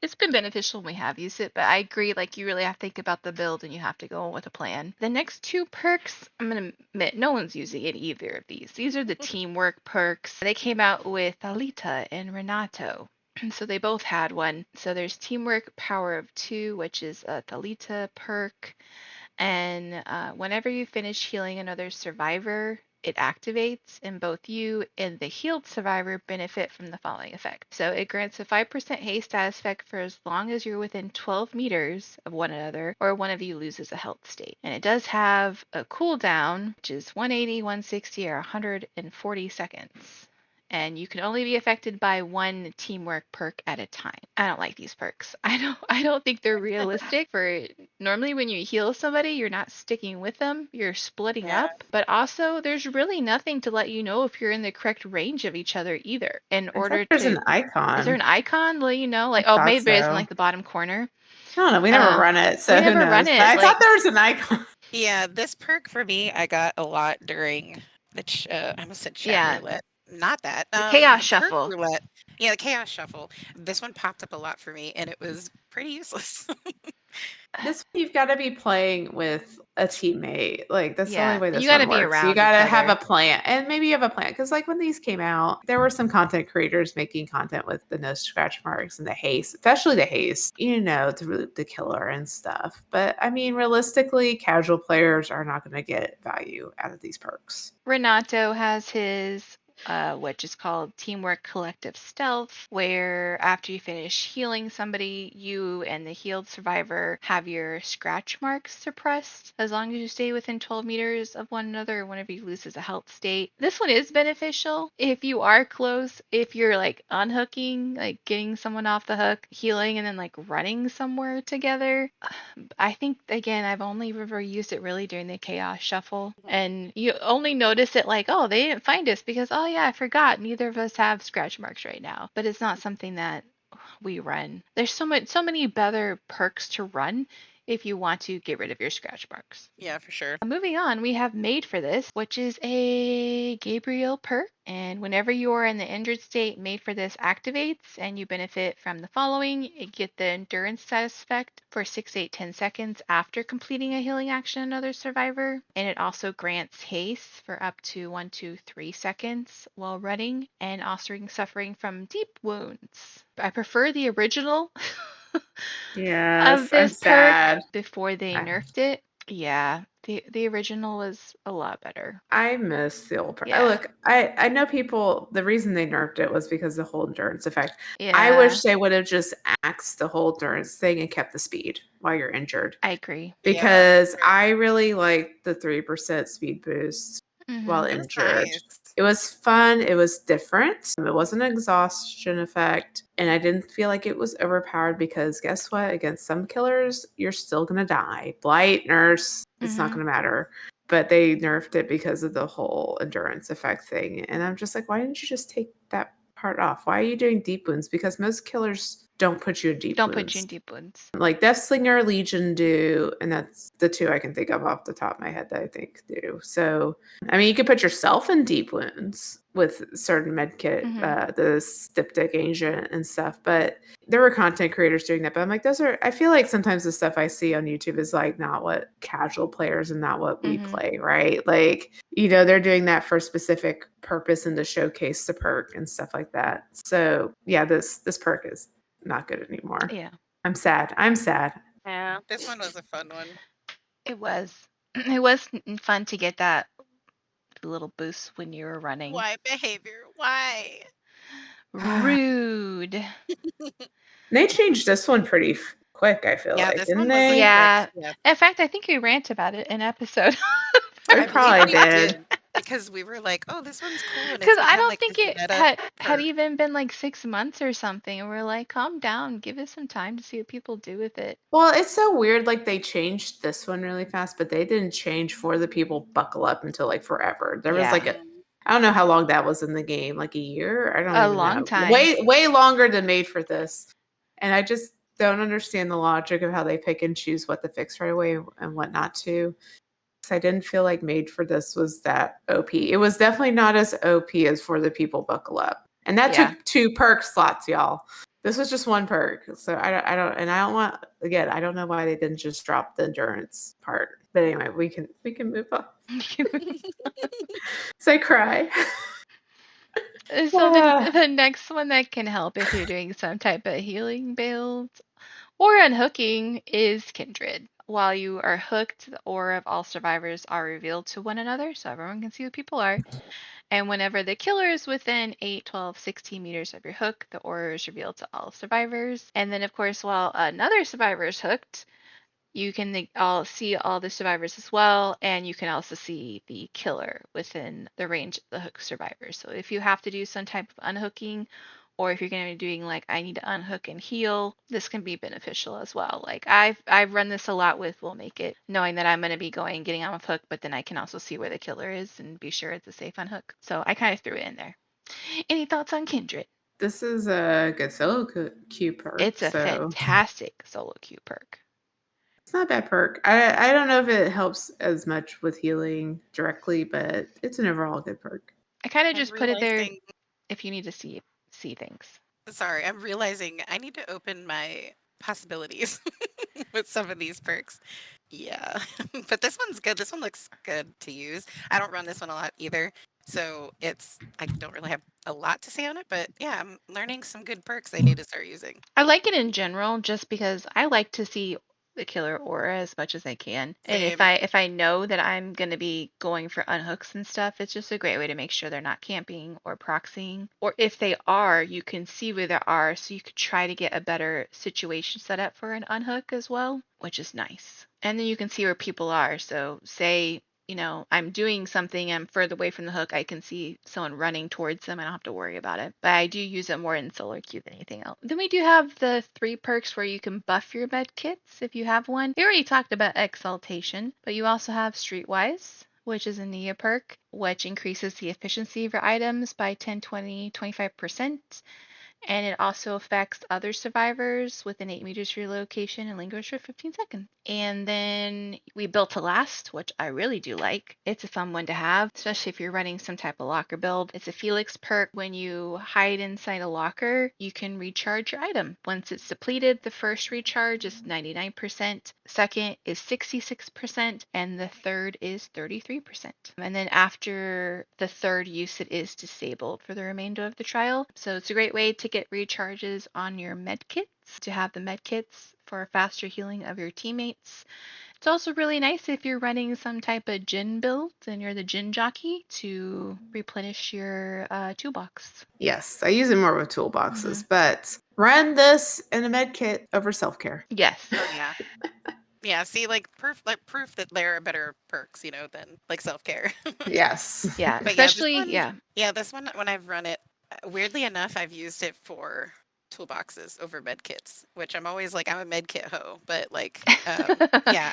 it's been beneficial when we have used it, but I agree, like you really have to think about the build and you have to go in with a plan. The next two perks, I'm gonna admit no one's using it either of these. These are the teamwork perks. They came out with Alita and Renato. So they both had one. So there's teamwork power of 2, which is a Thalita perk. And whenever you finish healing another survivor, it activates, and both you and the healed survivor benefit from the following effect. So it grants a 5% haste status effect for as long as you're within 12 meters of one another, or one of you loses a health state. And it does have a cooldown, which is 180, 160, or 140 seconds. And you can only be affected by one teamwork perk at a time. I don't like these perks. I don't think they're realistic for normally when you heal somebody, you're not sticking with them, you're splitting Yeah. up. But also there's really nothing to let you know if you're in the correct range of each other either. In I thought order there's to an icon. is there an icon to let you know? Like I oh thought maybe there's in so. like the bottom corner. I don't know. We never run it, so We who never run knows? But it. I Like thought there was an icon. Yeah, this perk for me I got a lot during the I almost said chat yeah, roulette. Not that. the chaos Perk shuffle. roulette. Yeah, the chaos shuffle. This one popped up a lot for me and it was pretty useless. This one you've got to be playing with a teammate. Like that's the only Yeah, way you this got to one be works. You around got each to have other. a plan, and maybe you have a plan because, like, when these came out, there were some content creators making content with the no scratch marks and the haste, especially the haste. You know, the killer and stuff. But I mean, realistically, casual players are not going to get value out of these perks. Renato has his which is called Teamwork Collective Stealth, where after you finish healing somebody, you and the healed survivor have your scratch marks suppressed as long as you stay within 12 meters of one another or one of you loses a health state. This one is beneficial if you are close, if you're like unhooking, like getting someone off the hook, healing, and then like running somewhere together. I think again, I've only ever used it really during the chaos shuffle, and you only notice it like, oh, they didn't find us because, oh yeah, I forgot. Neither of us have scratch marks right now, but it's not something that we run. There's so many better perks to run if you want to get rid of your scratch marks. Yeah, for sure. Moving on, we have Made for This, which is a Gabriel perk. And whenever you are in the injured state, Made for This activates and you benefit from the following. You get the endurance status effect for 6, 8, 10 seconds after completing a healing action another survivor. And it also grants haste for up to 1, 2, 3 seconds while running and also suffering from deep wounds. I prefer the original of Yes, I'm this perk sad. before they nerfed it. Yeah, the original was a lot better. I miss the old. Yeah. Look, I know people. The reason they nerfed it was because of the whole endurance effect. I Yeah, wish they would have just axed the whole endurance thing and kept the speed while you're injured. I agree. Yeah, Because true. I really liked the 3% speed boost while Mhm. It was injured. nice. It was fun. It was different. It wasn't an exhaustion effect. And I didn't feel like it was overpowered because guess what? Against some killers, you're still going to die. Blight, nurse, it's not Mhm. going to matter. But they nerfed it because of the whole endurance effect thing. And I'm just like, why didn't you just take that part off? Why are you doing deep wounds? Because most killers don't put you in deep Don't wounds. put you in deep wounds. Like Deathslinger, Legion do, and that's the two I can think of off the top of my head that I think do. So, I mean, you could put yourself in deep wounds with certain medkit, the styptic agent and stuff, but there were content creators doing that. But I'm like, I feel like sometimes the stuff I see on YouTube is like not what casual players and not what we play, right? Like, they're doing that for a specific purpose and to showcase the perk and stuff like that. So, yeah, this perk is not good anymore. Yeah, I'm sad. Yeah, this one was a fun one. it was. It was fun to get that little boost when you were running. Why behavior? Why? Rude. They changed this one pretty quick, I feel Yeah, like, this didn't one was like they? Yeah. quick. Yeah, In fact, I think we rant about it in episode. I I believe probably we did. did because we were like, "Oh, this one's cool," and it's Because I become don't like think this it meta had perk. even been like 6 months or something. And we're like, calm down, give it some time to see what people do with it. Well, it's so weird. Like they changed this one really fast, but they didn't change for the people buckle up until like forever. There was Yeah. like I don't know how long that was in the game, like a year. I don't A even long know. time. Way longer than Made for This. And I just don't understand the logic of how they pick and choose what to fix right away and what not to. I didn't feel like Made for This was that OP. It was definitely not as OP as For the People Buckle Up. And that Yeah. took 2 perk slots, y'all. This was just 1 perk. So I don't want, again, I don't know why they didn't just drop the endurance part. But anyway, we can move on. So I cry. So the next one that can help if you're doing some type of healing build or unhooking is Kindred. While you are hooked, the aura of all survivors are revealed to one another, so everyone can see who people are. And whenever the killer is within 8, 12, 16 meters of your hook, the aura is revealed to all survivors. And then, of course, while another survivor is hooked, you can all see all the survivors as well, and you can also see the killer within the range of the hook survivors. So if you have to do some type of unhooking, or if you're going to be doing like I need to unhook and heal, this can be beneficial as well. Like I've run this a lot with Will Make It, knowing that I'm going to be getting on a hook, but then I can also see where the killer is and be sure it's a safe unhook. So I kind of threw it in there. Any thoughts on Kindred? This is a good solo queue perk. It's a so fantastic solo queue perk. it's not a bad perk. I don't know if it helps as much with healing directly, but it's an overall good perk. I kind of I'm just put it there realizing. if you need to see things. Sorry, I'm realizing I need to open my possibilities with some of these perks. Yeah, but this one's good. This one looks good to use. I don't run this one a lot either, so I don't really have a lot to say on it. But yeah, I'm learning some good perks I need to start using. I like it in general just because I like to see the killer aura as much as I can. And Same. if I know that I'm going to be going for unhooks and stuff, it's just a great way to make sure they're not camping or proxying. Or if they are, you can see where they are so you could try to get a better situation set up for an unhook as well, which is nice. And then you can see where people are. So say I'm doing something, I'm further away from the hook, I can see someone running towards them. I don't have to worry about it. But I do use it more in solo queue than anything else. Then we do have the 3 perks where you can buff your med kits if you have one. We already talked about Exaltation, but you also have Streetwise, which is a Nia perk, which increases the efficiency of your items by 10, 20, 25%. And it also affects other survivors within 8 meters of your location and lingers for 15 seconds. And then we built to last, which I really do like. It's a fun one to have, especially if you're running some type of locker build. It's a Felix perk. When you hide inside a locker, you can recharge your item. Once it's depleted, the first recharge is 99%, second is 66%, and the third is 33%. And then after the third use, it is disabled for the remainder of the trial. So it's a great way to get recharges on your medkits, to have the medkits for faster healing of your teammates. It's also really nice if you're running some type of gin build and you're the gin jockey to replenish your toolbox. Yes, I use it more with toolboxes, but run this in a med kit over self-care. Yes. Oh yeah. Yeah, see, like proof that there are better perks, than like self-care. Yes. Yeah, But yeah, especially, this one when I've run it, weirdly enough, I've used it for toolboxes over med kits, which I'm always like, I'm a med kit hoe, but like, yeah,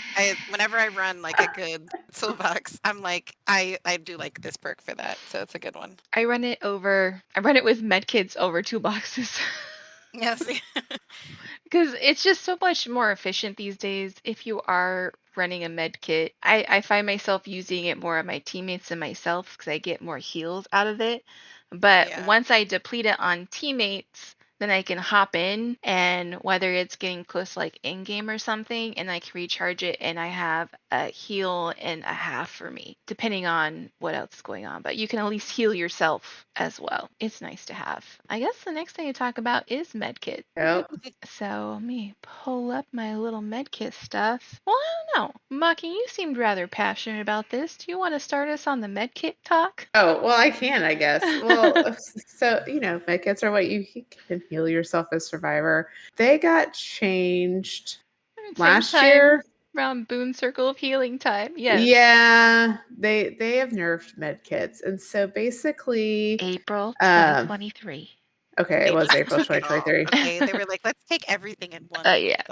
whenever I run like a good toolbox, I'm like, I do like this perk for that, so it's a good one. I run it with medkits over toolboxes. Yeah, see, Because it's just so much more efficient these days if you are running a med kit. I find myself using it more on my teammates than myself because I get more heals out of it. But yeah, once I deplete it on teammates, then I can hop in and whether it's getting close like in game or something, and I can recharge it and I have a heal and a half for me, depending on what else is going on. But you can at least heal yourself as well. It's nice to have. I guess the next thing to talk about is medkit. Yep. So let me pull up my little medkit stuff. Well, I don't know. Maki, you seemed rather passionate about this. Do you want to start us on the medkit talk? Oh, well, I can, I guess. Well, so, med kits are what you can heal yourself as survivor. They got changed Same last time year. around Boon Circle of Healing time. Yes. Yeah, they have nerfed med kits. And so basically, April um, 2023. okay, it they was just April took it all. 2023. Okay, they were like, let's take everything in one. Yes.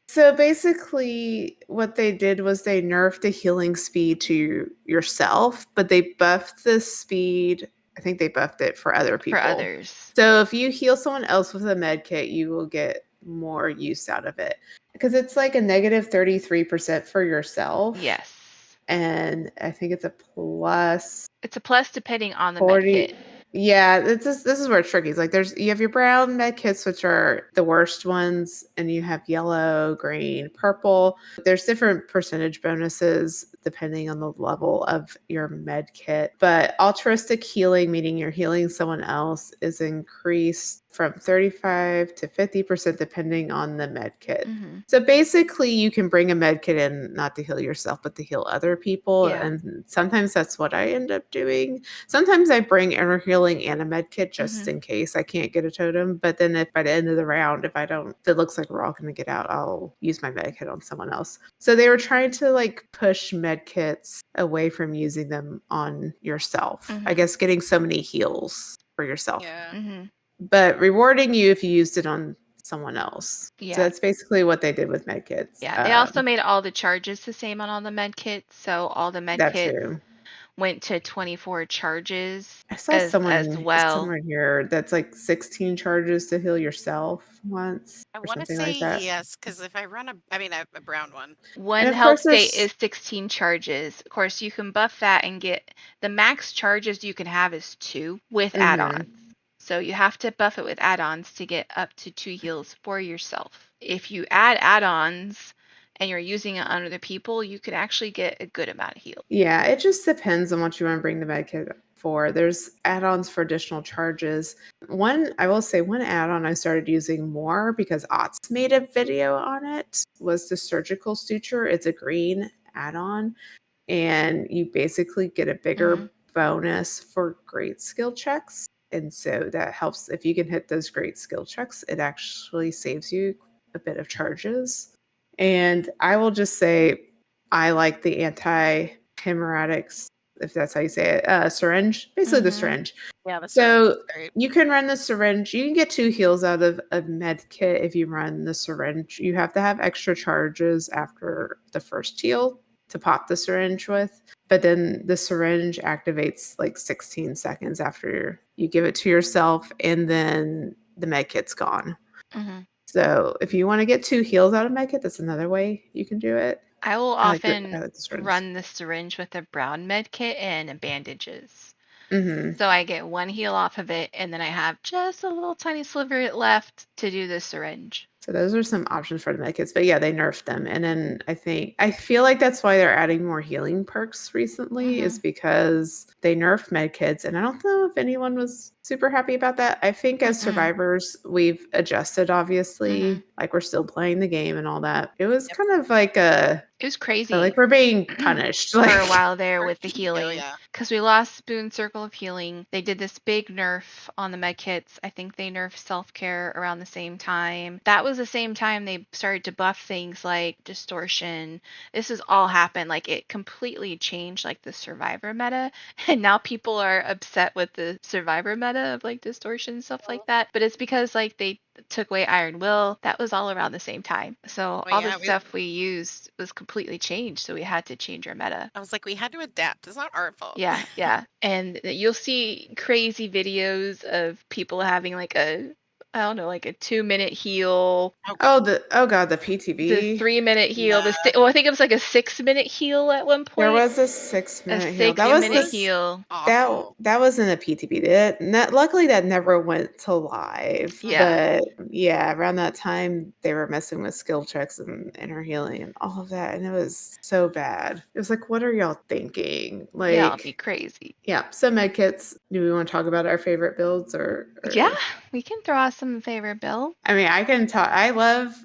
So basically, what they did was they nerfed the healing speed to yourself, but they buffed the speed. I think they buffed it for other people. For others. So if you heal someone else with a med kit, you will get more use out of it because it's like a negative 33% for yourself. Yes. And I think it's a plus. It's a plus depending on the 40. medkit. Yeah, this is where it's tricky. It's like you have your brown med kits, which are the worst ones, and you have yellow, green, purple. There's different percentage bonuses depending on the level of your med kit. But altruistic healing, meaning you're healing someone else, is increased from 35 to 50% depending on the med kit. Mm-hmm. So basically, you can bring a med kit in not to heal yourself, but to heal other people. Yeah. And sometimes that's what I end up doing. Sometimes I bring inner healing and a med kit just in case I can't get a totem. But then if by the end of the round, if it looks like we're all going to get out, I'll use my med kit on someone else. So they were trying to like push med kits away from using them on yourself. I guess getting so many heals for yourself. Yeah. But rewarding you if you used it on someone else. Yeah. So that's basically what they did with medkits. Yeah. They also made all the charges the same on all the medkits. So all the medkits went to 24 charges. I saw as well. somewhere here that's like 16 charges to heal yourself once. I or want to something say like that. yes, because if I run a brown one. One of health course state there's- is 16 charges. Of course, you can buff that and get the max charges you can have is 2 with add-ons. So you have to buff it with add-ons to get up to 2 heals for yourself. If you add add-ons and you're using it on other people, you could actually get a good amount of heals. Yeah, it just depends on what you want to bring the medkit for. There's add-ons for additional charges. I will say one add-on I started using more because Otts made a video on it was the surgical suture. It's a green add-on, and you basically get a bigger bonus for great skill checks. And so that helps if you can hit those great skill checks, it actually saves you a bit of charges. And I will just say I like the anti-hemorrhagic, if that's how you say it, syringe, basically the syringe. Yeah, so you can run the syringe. You can get 2 heals out of a med kit if you run the syringe. You have to have extra charges after the first heal to pop the syringe with. But then the syringe activates like 16 seconds after you give it to yourself. And then the medkit's gone. Mm-hmm. So if you want to get 2 heals out of medkit, that's another way you can do it. I will I often like the syringe. run the syringe with a brown med kit and bandages. Mm-hmm. So I get 1 heal off of it, and then I have just a little tiny sliver left to do the syringe. So those are some options for the medkits, but yeah, they nerfed them. And then I feel like that's why they're adding more healing perks recently, is because they nerfed medkits, and I don't know if anyone was super happy about that. I think as survivors, we've adjusted, obviously, like we're still playing the game and all that. It was kind of like it was crazy. like we're being punished for a while there with the Oh, healing. yeah. Because we lost Spoon Circle of Healing. They did this big nerf on the med kits. I think they nerfed self-care around the same time. That was the same time they started to buff things like distortion. This has all happened. Like, it completely changed like the survivor meta. And now people are upset with the survivor meta of like distortion and stuff like that. But it's because like they took away Iron Will. That was all around the same time. So all the stuff we used was completely changed. So we had to change our meta. I was like, we had to adapt. It's not our fault. Yeah, yeah. And you'll see crazy videos of people having like a, I don't know, like a 2-minute heal. Oh god, the PTB. The 3-minute heal. Well, I think it was like a 6-minute heal at one point. There was a 6-minute heal. That was the heal. That wasn't a PTB. Luckily, that never went to live. Yeah. But yeah, around that time, they were messing with skill checks and inner healing and all of that, and it was so bad. It was like, what are y'all thinking? Like, yeah, it'll be crazy. Yeah. So medkits. Do we want to talk about our favorite builds or? Yeah, we can throw out some favorite builds. I mean, I can talk.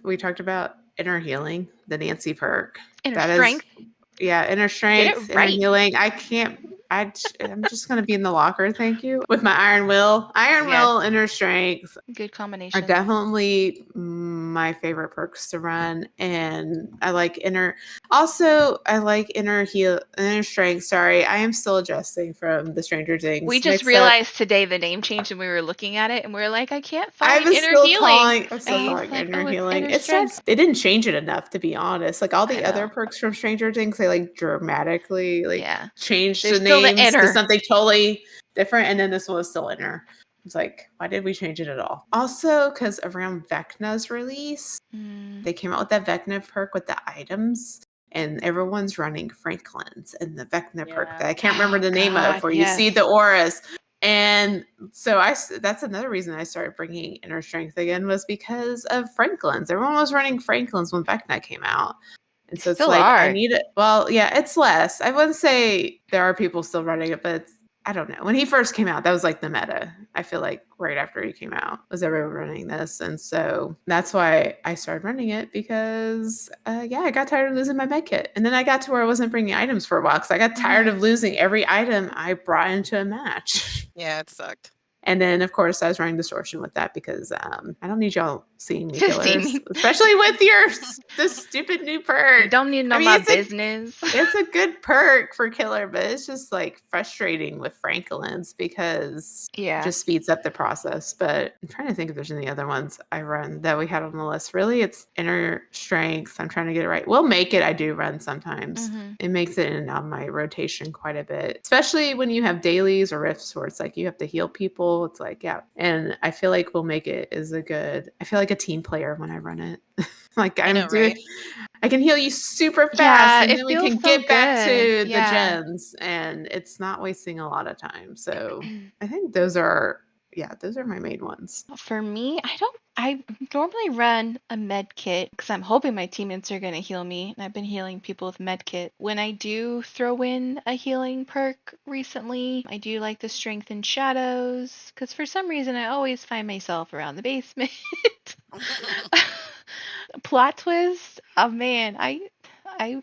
We talked about inner healing, the Nancy perk. Inner strength. Inner strength, inner healing. I'm just gonna be in the locker, thank you. With my Iron Will. Iron Will, inner strength. Good combination. Are definitely my favorite perks to run. And I like inner strength. Sorry, I am still adjusting from the Stranger Things. We just realized today the name changed and we were looking at it and we were like, I can't find inner healing. I'm still calling inner healing. It's just, they didn't change it enough, to be honest. Like all the other perks from Stranger Things, they like dramatically changed the names to something totally different. And then this one was still inner. It's like, why did we change it at all? Also, because around Vecna's release, they came out with that Vecna perk with the items. And everyone's running Franklin's and the Vecna perk that I can't remember the name of, where you see the auras. And so that's another reason I started bringing inner strength again, was because of Franklin's. Everyone was running Franklin's when Vecna came out. And so it's like, I need it. Well, yeah, it's less. I wouldn't say there are people still running it, but I don't know. When he first came out, that was like the meta. I feel like right after he came out was everyone running this. And so that's why I started running it, because I got tired of losing my med kit. And then I got to where I wasn't bringing items for a while because I got tired of losing every item I brought into a match. Yeah, it sucked. And then, of course, I was running distortion with that because I don't need y'all seeing me killers, especially with this stupid new perk. You don't need to know my business. It's a good perk for killer, but it's just like frustrating with Franklin's because it just speeds up the process. But I'm trying to think if there's any other ones I run that we had on the list. Really, it's inner strength. I'm trying to get it right. We'll make it. I do run sometimes. It makes it in and out of my rotation quite a bit, especially when you have dailies or rifts where it's like you have to heal people. It's like, and I feel like We'll Make It is I feel like a team player when I run it. Like I can heal you super fast, and then we can get back to the gens, and it's not wasting a lot of time. So I think those are my main ones. For me, I normally run a med kit because I'm hoping my teammates are going to heal me, and I've been healing people with med kit. When I do throw in a healing perk recently, I do like the strength in shadows, because for some reason I always find myself around the basement. Plot twist, oh man, I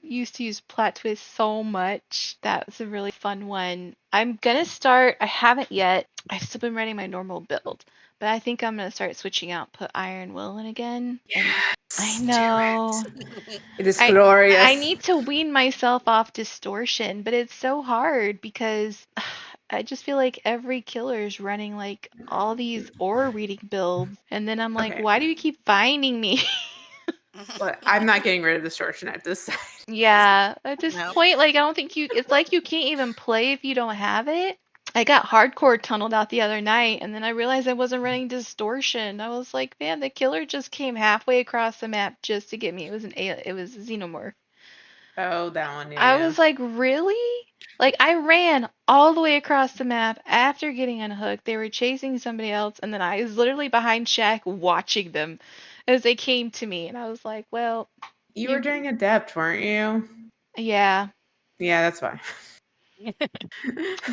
used to use plot twist so much. That was a really fun one. I'm gonna start, I haven't yet, I've still been running my normal build, but I think I'm gonna start switching out, put Iron Will in again. Yes, I know. It is glorious. I need to wean myself off distortion, but it's so hard because I just feel like every killer is running like all these aura reading builds, and then I'm like, why do you keep finding me? But I'm not getting rid of distortion at this time. Yeah, at this point, like I don't think it's like you can't even play if you don't have it. I got hardcore tunneled out the other night, and then I realized I wasn't running distortion. I was like, man, the killer just came halfway across the map just to get me. It was a xenomorph. Oh, that one, I yeah. was like, really? Like, I ran all the way across the map after getting unhooked. They were chasing somebody else, and then I was literally behind Shaq watching them as they came to me. And I was like, well, You were doing adept, weren't you? yeah, Yeah, that's why.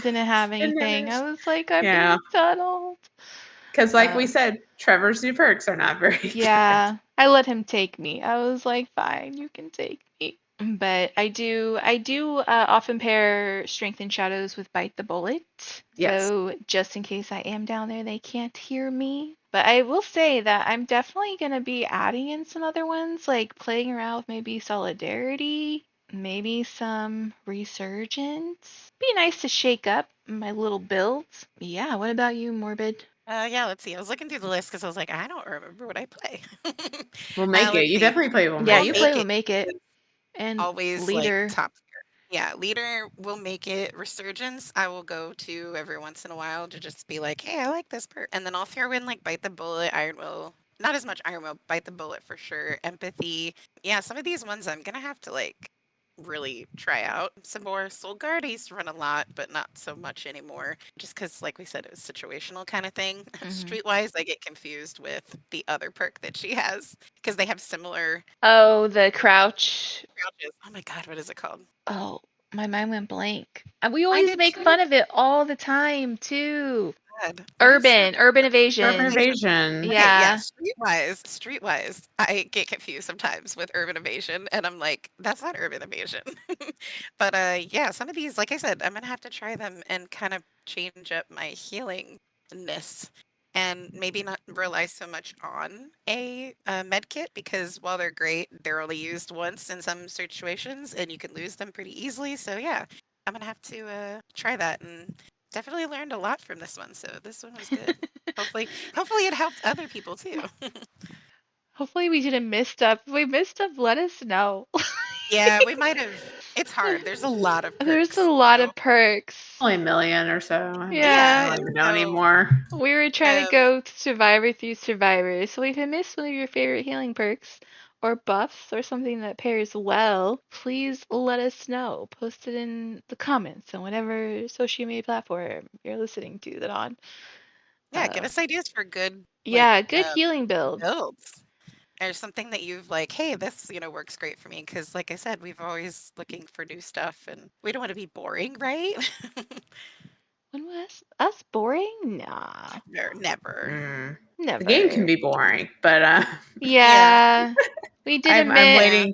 didn't have anything. I was like, I'm Yeah. being tunneled. Because, like we said, Trevor's new perks are not very good. Yeah, I let him take me. I was like, fine, you can take me. But I do often pair Strength and Shadows with Bite the Bullet. Yes. So just in case I am down there, they can't hear me. But I will say that I'm definitely gonna be adding in some other ones, like playing around with maybe Solidarity, maybe some Resurgence. Be nice to shake up my little builds. Yeah, what about you, Morbid? Yeah, let's see. I was looking through the list because I was like, I don't remember what I play. We'll make it. Let's You see. definitely play We'll Yeah, Make We'll you It. play make will it. make it. Is And always like leader. top tier. Yeah, leader will make it. Resurgence, I will go to every once in a while to just be like, hey, I like this perk. And then I'll throw in like Bite the Bullet, Iron Will. Not as much Iron Will, Bite the Bullet for sure. Empathy. Yeah, some of these ones I'm gonna have to like really try out some more. Soul Guard I used to run a lot, but not so much anymore. Just because, like we said, it was situational kind of thing. Hmm. Streetwise, I get confused with the other perk that she has because they have similar Oh, the crouch. crouches. Oh my god, what is it called? Oh, my mind went blank. And we I always did make too. fun of it all the time, too. God, what is her? Urban Urban evasion. Evasion. Okay, yeah, Yeah. streetwise. I get confused sometimes with urban evasion, and I'm like, that's not urban evasion. But yeah, some of these, like I said, I'm gonna have to try them and kind of change up my healingness, and maybe not rely so much on a med kit because while they're great, they're only used once in some situations, and you can lose them pretty easily. So yeah, I'm gonna have to try that, and definitely learned a lot from this one. So this one was good. Hopefully it helped other people too. Hopefully we didn't miss up. If we missed up, let us know. Yeah, we might have. It's hard. There's a lot of There's a perks. lot So of perks. Only a million or so. I Yeah. yeah, don't even know so anymore. We were trying to um go Survivor through Survivor. So if you missed one of your favorite healing perks or buffs or something that pairs well, please let us know. Post it in the comments on whatever social media platform you're listening to that on. yeah, give Uh, us ideas for good like yeah, good healing builds. builds. Or something that you've like, hey, this, works great for me. Cause like I said, we've always looking for new stuff and we don't want to be boring, right? When was us boring? Nah, Never. Mm. The game can never. be boring, but Yeah. Yeah, we did I'm admit. Yeah.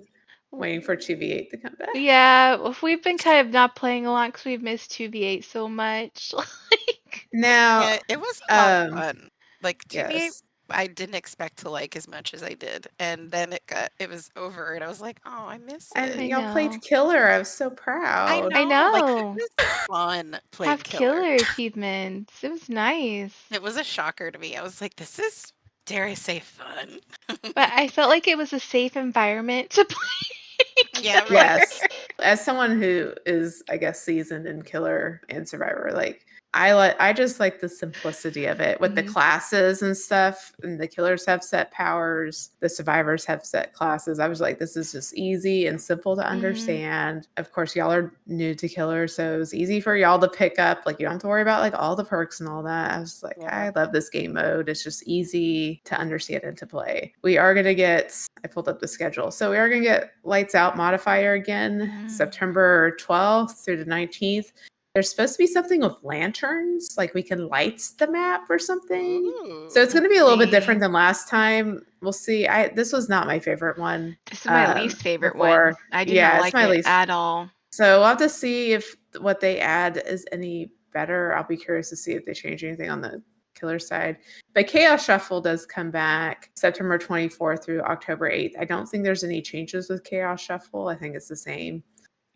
waiting for 2v8 to come back. Yeah, we've been kind of not playing a lot because we've missed 2v8 so much. Like, Now, Yeah, it was a lot of fun. Like 2v8, yes. I didn't expect to like as much as I did. And then it was over and I was like, "Oh, I miss And it." I y'all played know. Killer. I was so I proud. I know, like it know. was fun playing Have killer. killer achievements. It was nice. It was a shocker to me. I was like, "This is, dare I say, fun." But I felt like it was a safe environment to play Yeah, killer. right. Yes. As someone who is, I guess, seasoned in Killer and Survivor, like I just like the simplicity of it with the Mhm. classes and stuff. And the killers have set powers, the survivors have set classes. I was like, this is just easy and simple to Mhm. understand. Of course, y'all are new to Killer, so it's easy for y'all to pick up. Like you don't have to worry about like all the perks and all that. I was like, Yeah. I love this game mode. It's just easy to understand and to play. We are gonna get, I pulled up the schedule. So we are gonna get Lights Out modifier again, Mm. September 12th through the 19th. There's supposed to be something with lanterns, like we can light the map or something. So it's Ooh. going to be a little bit different See, than last time. We'll see. This was not my favorite one this is my least favorite before. one. I did not Yeah, it's like my it least. at all. So we'll have to see if what they add is any better. I'll be curious to see if they change anything on the killer side. But Chaos Shuffle does come back September 24th through October 8th. I don't think there's any changes with Chaos Shuffle. I think it's the same.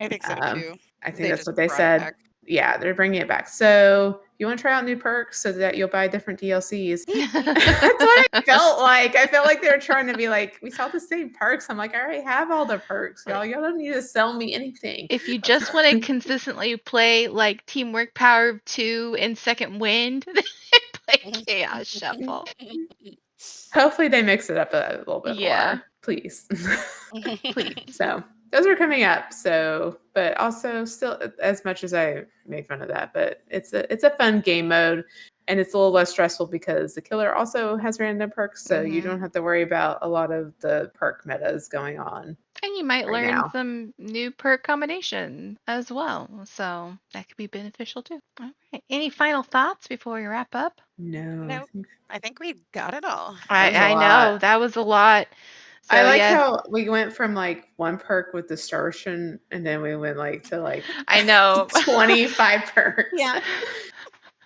I think so Um, too. I think They that's just what they brought it said. back. yeah, they're bringing it back. So you want to try out new perks so that you'll buy different DLCs. That's what I felt like. I felt like they were trying to be like, we saw the same perks. I'm like, I already have all the perks, y'all. Y'all don't need to sell me anything. If you just want to consistently play like Teamwork Power of 2 and Second Wind, then play Chaos Shuffle. Hopefully they mix it up a little bit Yeah. more. Please. Please. So those are coming up. So, but also still, as much as I make fun of that, but it's a fun game mode, and it's a little less stressful because the killer also has random perks, so you don't have to worry about a lot of the perk metas going on. And you might right learn now. some new perk combination as well. So that could be beneficial too. All right. Any final thoughts before we wrap up? No, Nope. I think we got it all. That was a I know lot. that was a lot. So, I like yeah. how we went from like one perk with distortion, and then we went like to like I know 25 perks. Yeah.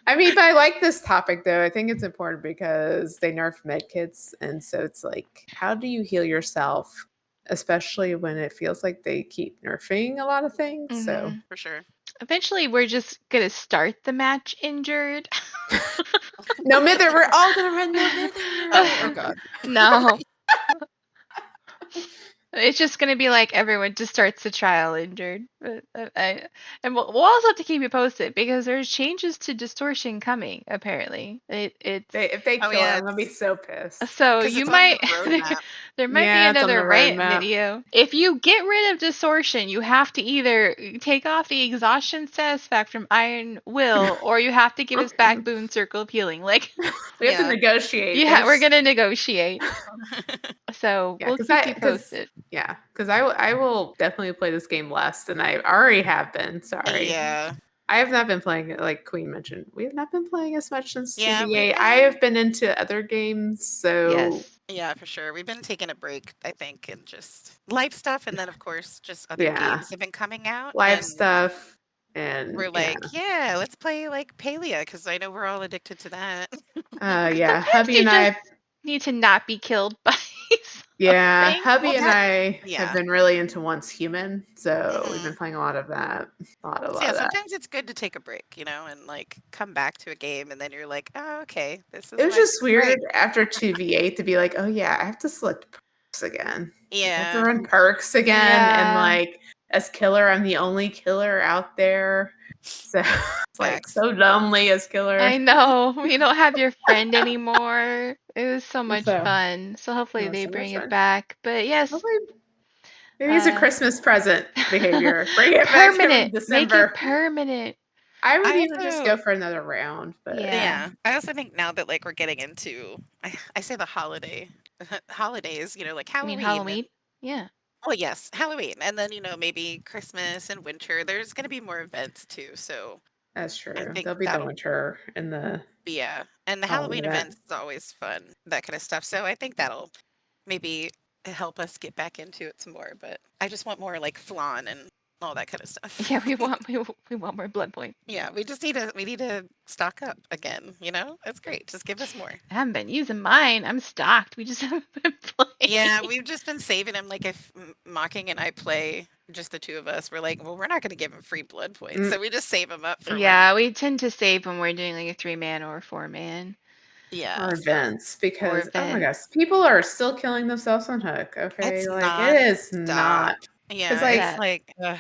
I mean, but I like this topic though. I think it's important because they nerf medkits, and so it's like, how do you heal yourself, especially when it feels like they keep nerfing a lot of things. So For sure. Eventually, we're just gonna start the match injured. no mither, we're all gonna run no mither. Oh God. No. It's just gonna be like everyone just starts the trial injured. And we'll also have to keep you posted because there's changes to distortion coming. Apparently, it's If they kill it, I'm gonna be so pissed. so 'Cause you it's on the might roadmap. there might Yeah, be it's on another the rant roadmap. video. If you get rid of distortion, you have to either take off the exhaustion status effect from Iron Will, or you have to give us back Boon Circle of Healing. Like We have to negotiate. we're gonna negotiate. So Yeah, we'll keep you posted. Yeah, because I will definitely play this game less than I already have been. Sorry. Yeah. I have not been playing it, like Queen mentioned. We have not been playing as much since Yeah, 2v8. I have been into other games, so Yes. Yeah, for sure. We've been taking a break, I think, and just life stuff, and then of course just other Yeah. games have been coming out. life and stuff, and We're like, yeah, let's play like Palia because I know we're all addicted to that. yeah, Sometimes hubby you and I, just need to not be killed by yeah, something. hubby Well, and that- I yeah. have been really into Once Human, so we've Mhm. been playing a lot of that. A lot So of yeah, that. sometimes it's good to take a break, and like come back to a game, and then you're like, oh, okay, this is. It was my just weird break. after 2v8 to be like, oh yeah, I have to select perks again. I have to Yeah. run perks again, and Yeah. like as killer, I'm the only killer out there. So it's like Facts. so lonely as killer. I know. You don't have your friend anymore. It was so much So, fun. So hopefully it was they so much bring it fun. back. But yes, Hopefully, maybe it's a Uh, Christmas present behavior. Bring it back in permanent. Make December. it permanent. I would I even just also- go for another round. But Yeah. I also think now that like we're getting into, I say the holidays, like I mean Halloween. Halloween. Yeah. Well, yes, Halloween, and then maybe Christmas and winter. There's going to be more events too, so that's true. I think There'll be the that'll winter and the yeah, and the Halloween Halloween event. events is always fun, that kind of stuff. So I think that'll maybe help us get back into it some more. But I just want more like flan and all that kind of stuff. Yeah, we want more blood points. Yeah, we need to stock up again. That's great. Just give us more. I haven't been using mine. I'm stocked. We just haven't been playing. Yeah, we've just been saving him. Like if Mocking and I play, just the two of us, we're like, well, we're not going to give him free blood points, so we just save him up for Yeah, we tend to save when we're doing like a 3-man or a 4-man. Yeah, or events because oh my events. gosh, people are still killing themselves on Hook. Okay, It's like it is non-stop. not. Yeah, like- it's like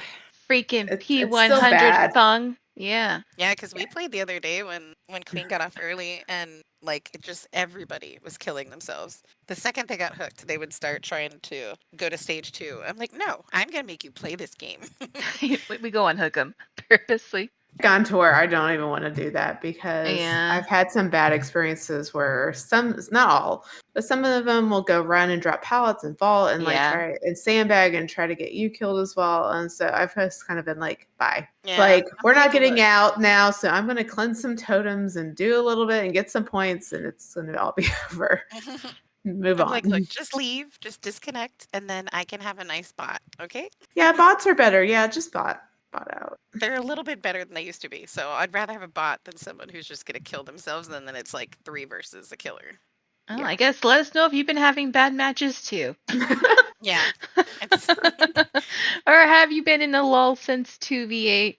Freaking it's still P100 bad. thung. Yeah. yeah, because we played the other day when Queen got off early, and like it just everybody was killing themselves. The second they got hooked, they would start trying to go to stage 2. I'm like, no, I'm gonna make you play this game. we go on hook 'em purposely. Gone to where I don't even want to do that because Yeah. I've had some bad experiences where some, not all, but some of them will go run and drop pallets and vault and like Yeah. try and sandbag and try to get you killed as well. And so I've just kind of been like, bye. Yeah, Like I'm we're not like, getting look. out now, so I'm gonna cleanse some totems and do a little bit and get some points, and it's gonna all be over. Move I'm on. like, look, just leave, just disconnect, and then I can have a nice bot. Okay, Yeah, bots are better. Yeah, just bot out. they're a little bit better than they used to be. So I'd rather have a bot than someone who's just gonna kill themselves, and then it's like 3 versus a killer. Oh, Yeah. I guess let us know if you've been having bad matches too. Yeah. It's Or have you been in a lull since 2v8?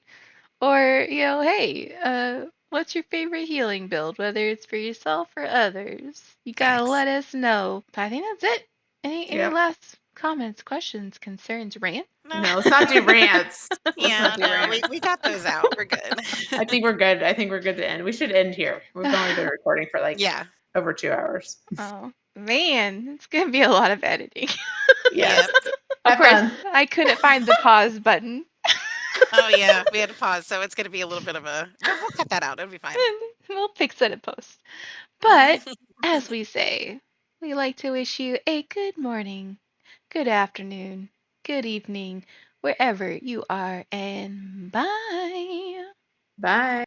Or, hey, what's your favorite healing build, whether it's for yourself or others? You gotta Facts. let us know. But I think that's it. Any Yep. last comments, questions, concerns, rant? No. No, let's not do rants. Let's Yeah, not do no, rants. we got those out. We're good. I think we're good. I think we're good to end. We should end here. We've only been recording for like Yeah. over 2 hours. Oh, man, it's gonna be a lot of editing. Yes. Yep. Of Have course, fun. I couldn't find the pause button. Oh yeah, we had to pause, so it's gonna be a little bit of a. We'll cut that out. It'll be fine. We'll fix it in post. But as we say, we like to wish you a good morning, good afternoon, good evening, wherever you are, and bye. Bye.